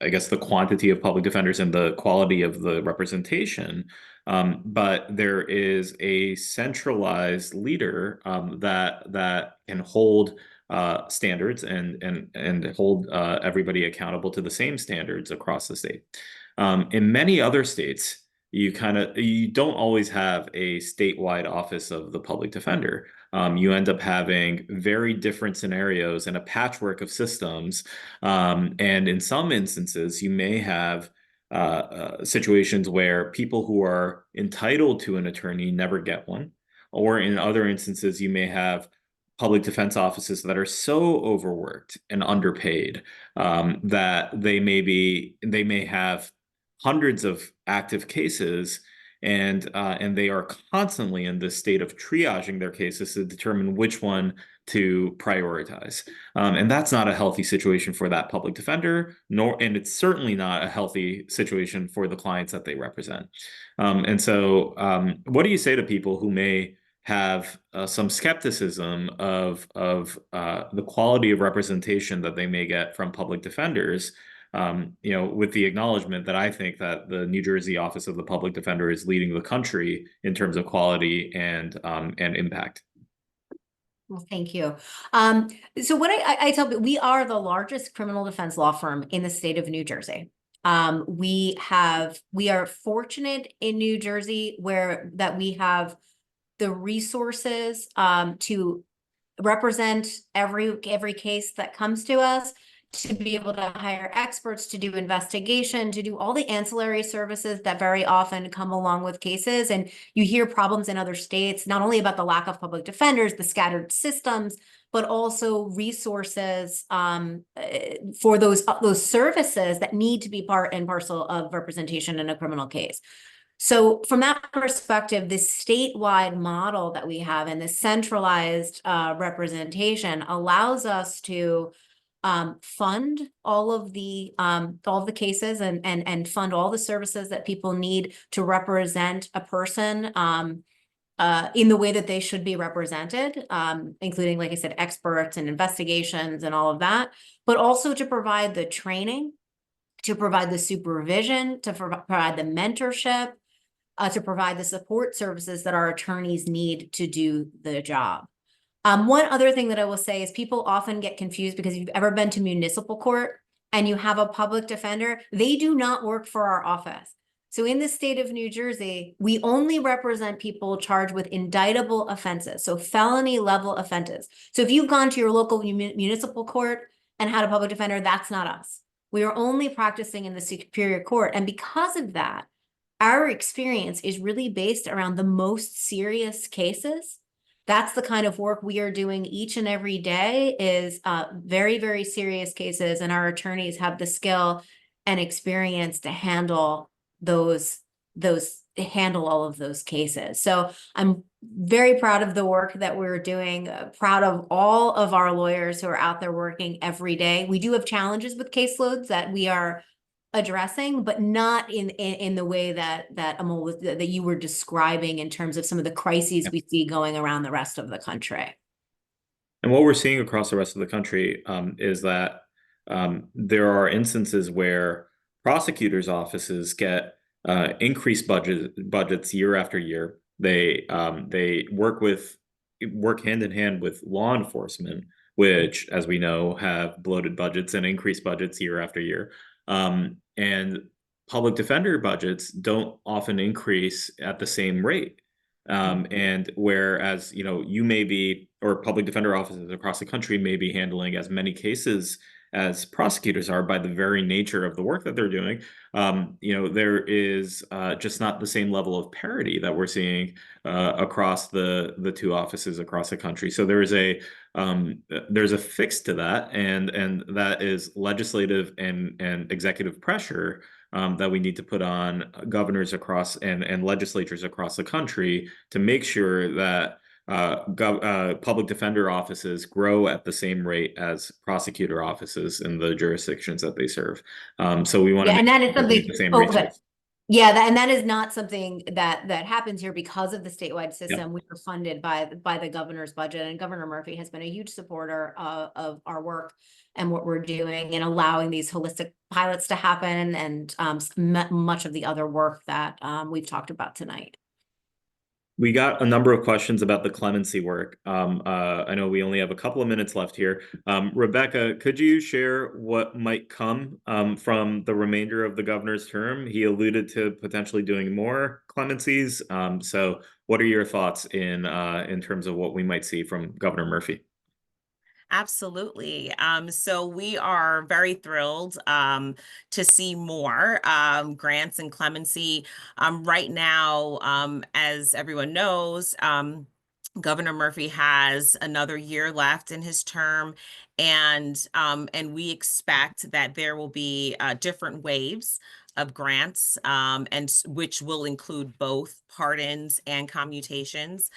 I guess the quantity of public defenders and the quality of the representation, but there is a centralized leader that can hold standards and hold everybody accountable to the same standards across the state. In many other states, you don't always have a statewide office of the public defender. You end up having very different scenarios and a patchwork of systems. And in some instances, you may have situations where people who are entitled to an attorney never get one. Or in other instances, you may have public defense offices that are so overworked and underpaid that they may have hundreds of active cases, and they are constantly in this state of triaging their cases to determine which one to prioritize. And that's not a healthy situation for that public defender, and it's certainly not a healthy situation for the clients that they represent. And so what do you say to people who may have some skepticism of the quality of representation that they may get from public defenders, with the acknowledgement that I think that the New Jersey Office of the Public Defender is leading the country in terms of quality and impact? Well, thank you. So what I tell people, we are the largest criminal defense law firm in the state of New Jersey. We are fortunate in New Jersey that we have the resources to represent every case that comes to us, to be able to hire experts to do investigation, to do all the ancillary services that very often come along with cases. And you hear problems in other states, not only about the lack of public defenders, the scattered systems, but also resources for those services that need to be part and parcel of representation in a criminal case. So from that perspective, this statewide model that we have and the centralized representation allows us to fund all of the cases and fund all the services that people need to represent a person in the way that they should be represented, including, like I said, experts and investigations and all of that, but also to provide the training, to provide the supervision, to provide the mentorship, to provide the support services that our attorneys need to do the job. One other thing that I will say is people often get confused because if you've ever been to municipal court and you have a public defender, they do not work for our office. So in the state of New Jersey, we only represent people charged with indictable offenses, so felony level offenses. So if you've gone to your local municipal court and had a public defender, that's not us. We are only practicing in the Superior Court. And because of that, our experience is really based around the most serious cases. That's the kind of work we are doing each and every day, is very, very serious cases. And our attorneys have the skill and experience to handle handle all of those cases. So I'm very proud of the work that we're doing, proud of all of our lawyers who are out there working every day. We do have challenges with caseloads that we are addressing, but not in the way that Amol that you were describing in terms of some of the crises we see going around the rest of the country. And what we're seeing across the rest of the country is that there are instances where prosecutors' offices get increase budgets year after year. They work hand in hand with law enforcement, which, as we know, have bloated budgets and increased budgets year after year. And public defender budgets don't often increase at the same rate. And whereas, you may be, or public defender offices across the country may be handling as many cases as prosecutors are by the very nature of the work that they're doing, there is just not the same level of parity that we're seeing across the two offices across the country. So there's a fix to that, and that is legislative and executive pressure that we need to put on governors across and legislatures across the country to make sure that public defender offices grow at the same rate as prosecutor offices in the jurisdictions that they serve. So we want to and that is something. the same Oh, resources. yeah, and that is not something that happens here because of the statewide system. We are funded by the governor's budget, and Governor Murphy has been a huge supporter of our work and what we're doing and allowing these holistic pilots to happen, and much of the other work that we've talked about tonight. We got a number of questions about the clemency work. I know we only have a couple of minutes left here. Rebecca, could you share what might come from the remainder of the governor's term? He alluded to potentially doing more clemencies. So what are your thoughts in terms of what we might see from Governor Murphy? Absolutely. So we are very thrilled to see more grants and clemency. Right now, as everyone knows, Governor Murphy has another year left in his term, and we expect that there will be different waves of grants, and which will include both pardons and commutations.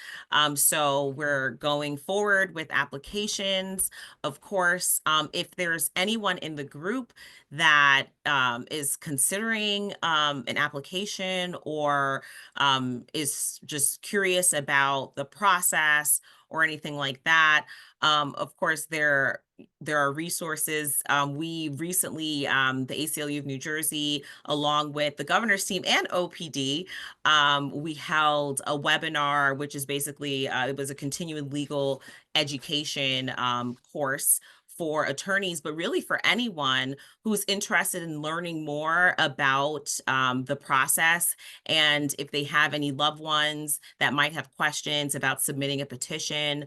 So we're going forward with applications. Of course, if there's anyone in the group that is considering an application or is just curious about the process or anything like that, of course, there are resources. We recently, the ACLU of New Jersey, along with the governor's team and OPD, we held a webinar, which is basically, it was a continuing legal education course for attorneys, but really for anyone who's interested in learning more about the process. And if they have any loved ones that might have questions about submitting a petition,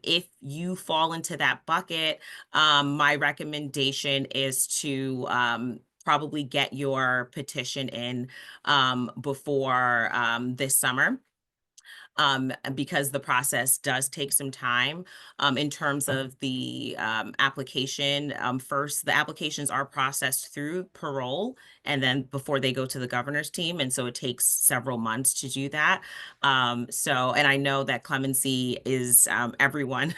if you fall into that bucket, my recommendation is to probably get your petition in before this summer. Because the process does take some time in terms of the application. First, the applications are processed through parole and then before they go to the governor's team. And so it takes several months to do that. And I know that clemency is, everyone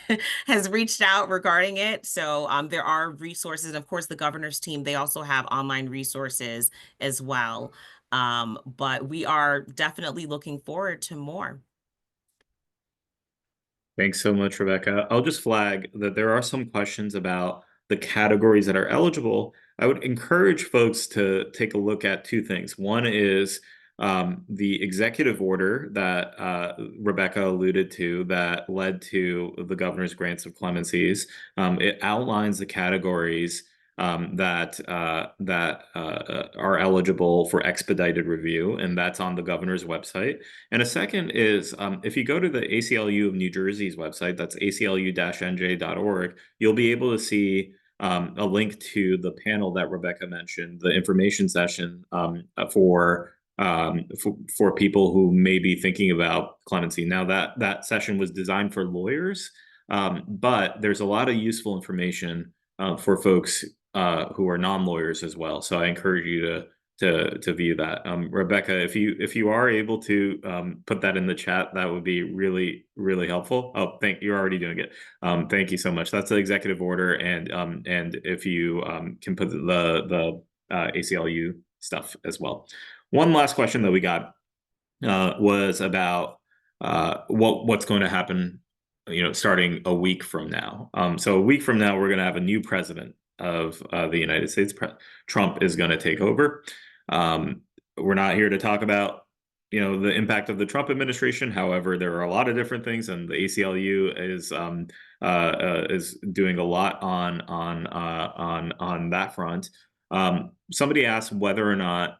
has reached out regarding it. So there are resources. And of course, the governor's team, they also have online resources as well. But we are definitely looking forward to more. Thanks so much, Rebecca. I'll just flag that there are some questions about the categories that are eligible. I would encourage folks to take a look at two things. One is the executive order that Rebecca alluded to that led to the governor's grants of clemencies. It outlines the categories that are eligible for expedited review, and that's on the governor's website. And a second is if you go to the ACLU of New Jersey's website, that's aclu-nj.org, you'll be able to see a link to the panel that Rebecca mentioned, the information session for people who may be thinking about clemency. Now that session was designed for lawyers, but there's a lot of useful information for folks who are non-lawyers as well. So I encourage you to view that. Rebecca, if you are able to put that in the chat, that would be really, really helpful. Oh, you're already doing it. Thank you so much. That's the executive order, and if you can put the ACLU stuff as well. One last question that we got was about what's going to happen, starting a week from now. So a week from now, we're going to have a new president of the United States. Trump is going to take over. we're not here to talk about, the impact of the Trump administration. However, there are a lot of different things, and the ACLU is doing a lot on that front. Somebody asked whether or not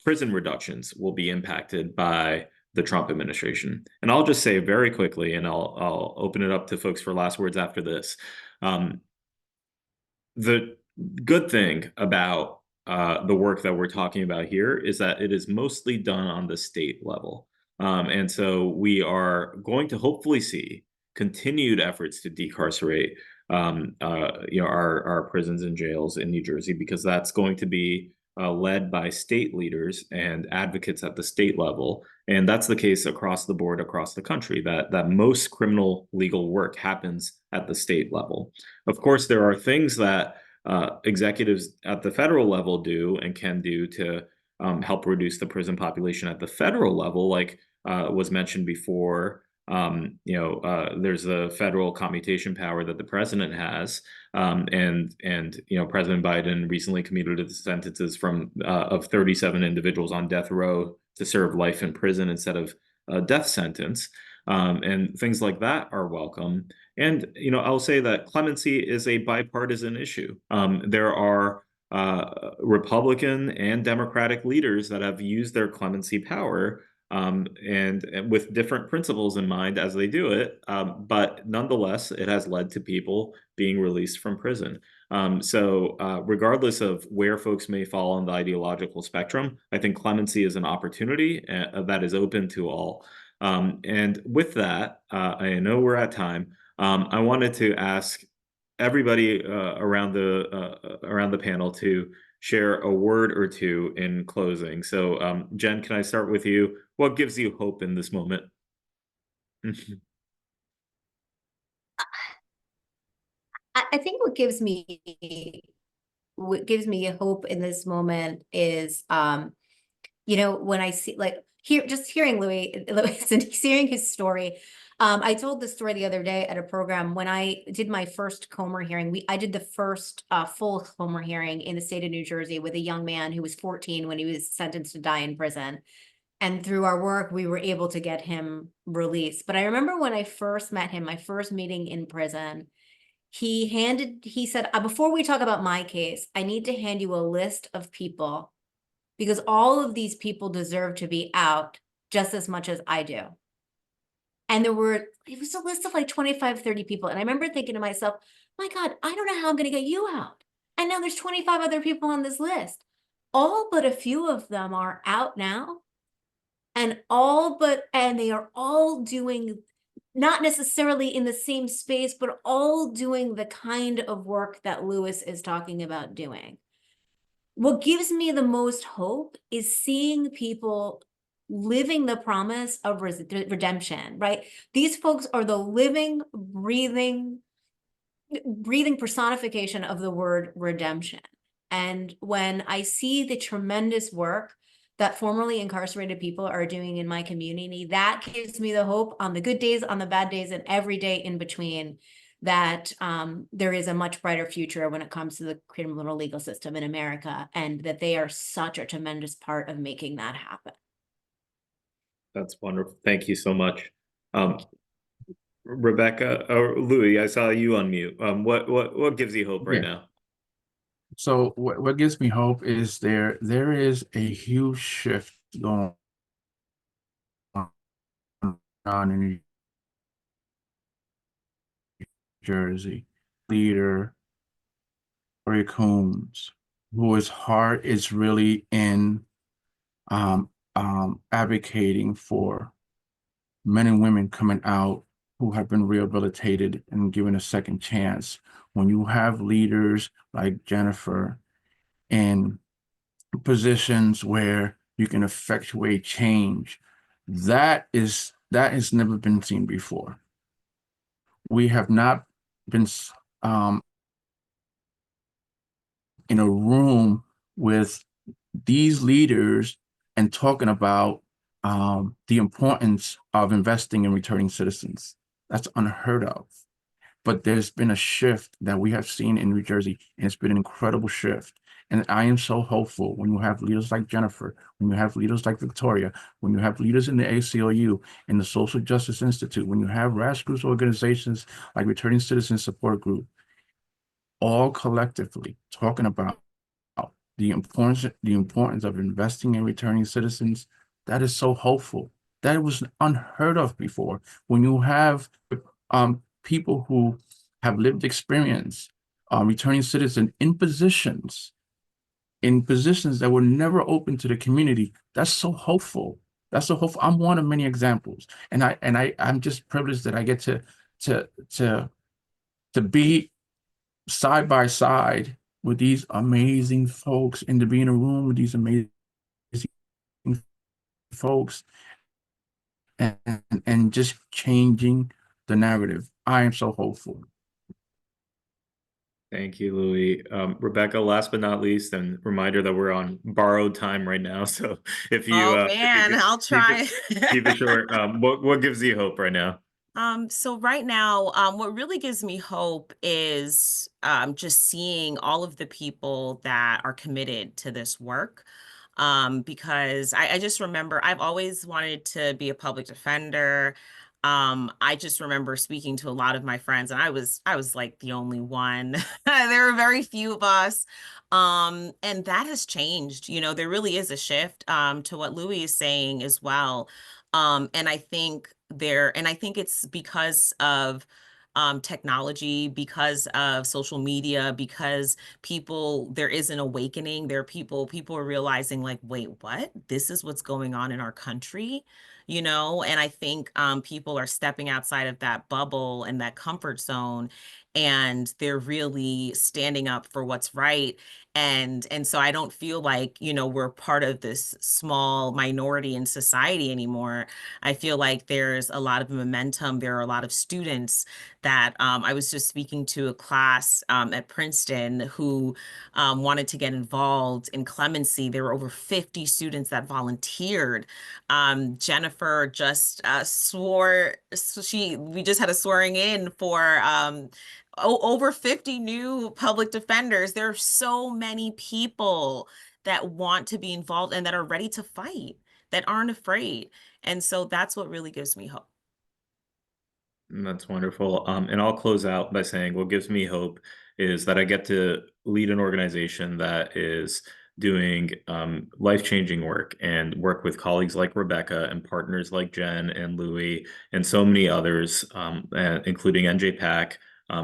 prison reductions will be impacted by the Trump administration. And I'll just say very quickly, and I'll open it up to folks for last words after this. The good thing about the work that we're talking about here is that it is mostly done on the state level. And so we are going to hopefully see continued efforts to decarcerate our prisons and jails in New Jersey, because that's going to be led by state leaders and advocates at the state level. And that's the case across the board, across the country, that most criminal legal work happens at the state level. Of course, there are things that executives at the federal level do and can do to help reduce the prison population at the federal level, like was mentioned before. There's a federal commutation power that the president has, and President Biden recently commuted the sentences of 37 individuals on death row to serve life in prison instead of a death sentence, and things like that are welcome. And I'll say that clemency is a bipartisan issue. There are Republican and Democratic leaders that have used their clemency power. And with different principles in mind as they do it, but nonetheless, it has led to people being released from prison. So regardless of where folks may fall on the ideological spectrum, I think clemency is an opportunity that is open to all. And with that, I know we're at time. I wanted to ask everybody around the panel to share a word or two in closing. So, Jen, can I start with you? What gives you hope in this moment? I think what gives me hope in this moment is, when I see hearing Louis and hearing his story. I told this story the other day at a program when I did my first Comer hearing. I did the first full Comer hearing in the state of New Jersey with a young man who was 14 when he was sentenced to die in prison. And through our work, we were able to get him released. But I remember when I first met him, my first meeting in prison, he said, before we talk about my case, I need to hand you a list of people because all of these people deserve to be out just as much as I do. And it was a list of like 25, 30 people. And I remember thinking to myself, my God, I don't know how I'm going to get you out. And now there's 25 other people on this list. All but a few of them are out now. And they are all doing, not necessarily in the same space, but all doing the kind of work that Louis is talking about doing. What gives me the most hope is seeing people living the promise of redemption, right? These folks are the living, breathing personification of the word redemption. And when I see the tremendous work that formerly incarcerated people are doing in my community, that gives me the hope on the good days, on the bad days, and every day in between, that there is a much brighter future when it comes to the criminal legal system in America, and that they are such a tremendous part of making that happen. That's wonderful. Thank you so much. Rebecca or Louis, I saw you on mute. What gives you hope right now? So what gives me hope is there is a huge shift going on in New Jersey. Leader Ray Coombs, whose heart is really in advocating for men and women coming out who have been rehabilitated and given a second chance. When you have leaders like Jennifer in positions where you can effectuate change, that has never been seen before. We have not been in a room with these leaders and talking about the importance of investing in returning citizens. That's unheard of. But there's been a shift that we have seen in New Jersey, and it's been an incredible shift. And I am so hopeful when you have leaders like Jennifer, when you have leaders like Victoria, when you have leaders in the ACLU, in the Social Justice Institute, when you have grassroots organizations like Returning Citizens Support Group, all collectively talking about the importance of investing in returning citizens, that is so hopeful. That was unheard of before. When you have people who have lived experience, returning citizens in positions that were never open to the community, that's so hopeful. That's so hopeful. I'm one of many examples, and I'm just privileged that I get to be side by side with these amazing folks and to be in a room with these amazing folks and just changing the narrative. I am so hopeful. Thank you, Louis. Rebecca, last but not least, and reminder that we're on borrowed time right now. So if you, Oh man, I'll try. keep it short, what gives you hope right now? So right now, what really gives me hope is just seeing all of the people that are committed to this work. Because I just remember I've always wanted to be a public defender. I just remember speaking to a lot of my friends, and I was like the only one. There were very few of us. And that has changed. You know, there really is a shift to what Louis is saying as well. And I think it's because of technology, because of social media, because there is an awakening. There are people are realizing like, wait, what? This is what's going on in our country, you know? And I think people are stepping outside of that bubble and that comfort zone, and they're really standing up for what's right. And so I don't feel like, you know, we're part of this small minority in society anymore. I feel like there's a lot of momentum. There are a lot of students that I was just speaking to a class at Princeton who wanted to get involved in clemency. There were over 50 students that volunteered. Jennifer just swore, we just had a swearing in for over 50 new public defenders. There are so many people that want to be involved and that are ready to fight, that aren't afraid. And so that's what really gives me hope. That's wonderful. And I'll close out by saying what gives me hope is that I get to lead an organization that is doing life-changing work and work with colleagues like Rebecca and partners like Jen and Louis and so many others, including NJPAC.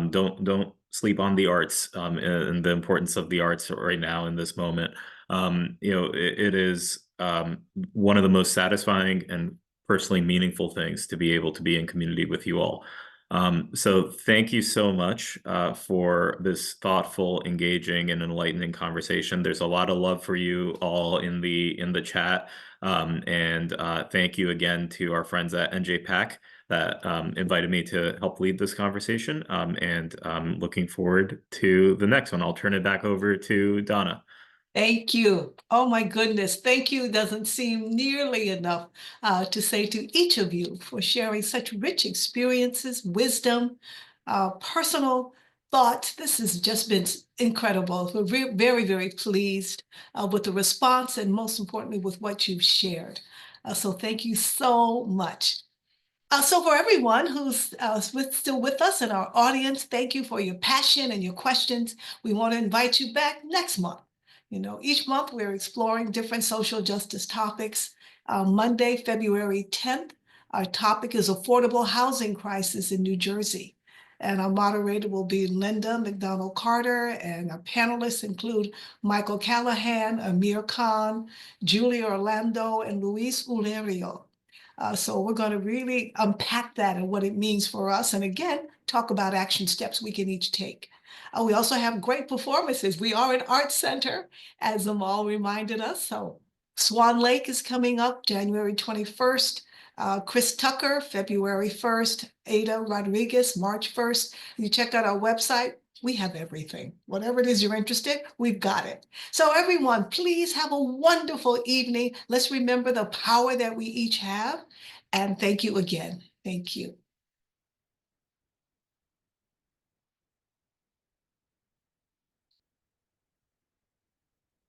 Don't sleep on the arts and the importance of the arts right now in this moment. You know, it is one of the most satisfying and personally meaningful things to be able to be in community with you all. So thank you so much for this thoughtful, engaging, and enlightening conversation. There's a lot of love for you all in the chat. And thank you again to our friends at NJPAC that invited me to help lead this conversation. And I'm looking forward to the next one. I'll turn it back over to Donna. Thank you. Oh my goodness. Thank you doesn't seem nearly enough to say to each of you for sharing such rich experiences, wisdom, personal thoughts. This has just been incredible. We're very, very pleased with the response and most importantly with what you've shared. So thank you so much. So for everyone who's still with us in our audience, thank you for your passion and your questions. We want to invite you back next month. You know, each month we're exploring different social justice topics. Monday, February 10th, our topic is affordable housing crisis in New Jersey. And our moderator will be Linda McDonald Carter, and our panelists include Michael Callahan, Amir Khan, Julia Orlando, and Luis Ulerio. So we're going to really unpack that and what it means for us. And again, talk about action steps we can each take. We also have great performances. We are an arts center, as Amal reminded us. So Swan Lake is coming up January 21st. Chris Tucker, February 1st. Ada Rodriguez, March 1st. You check out our website. We have everything. Whatever it is you're interested, we've got it. So everyone, please have a wonderful evening. Let's remember the power that we each have. And thank you again. Thank you.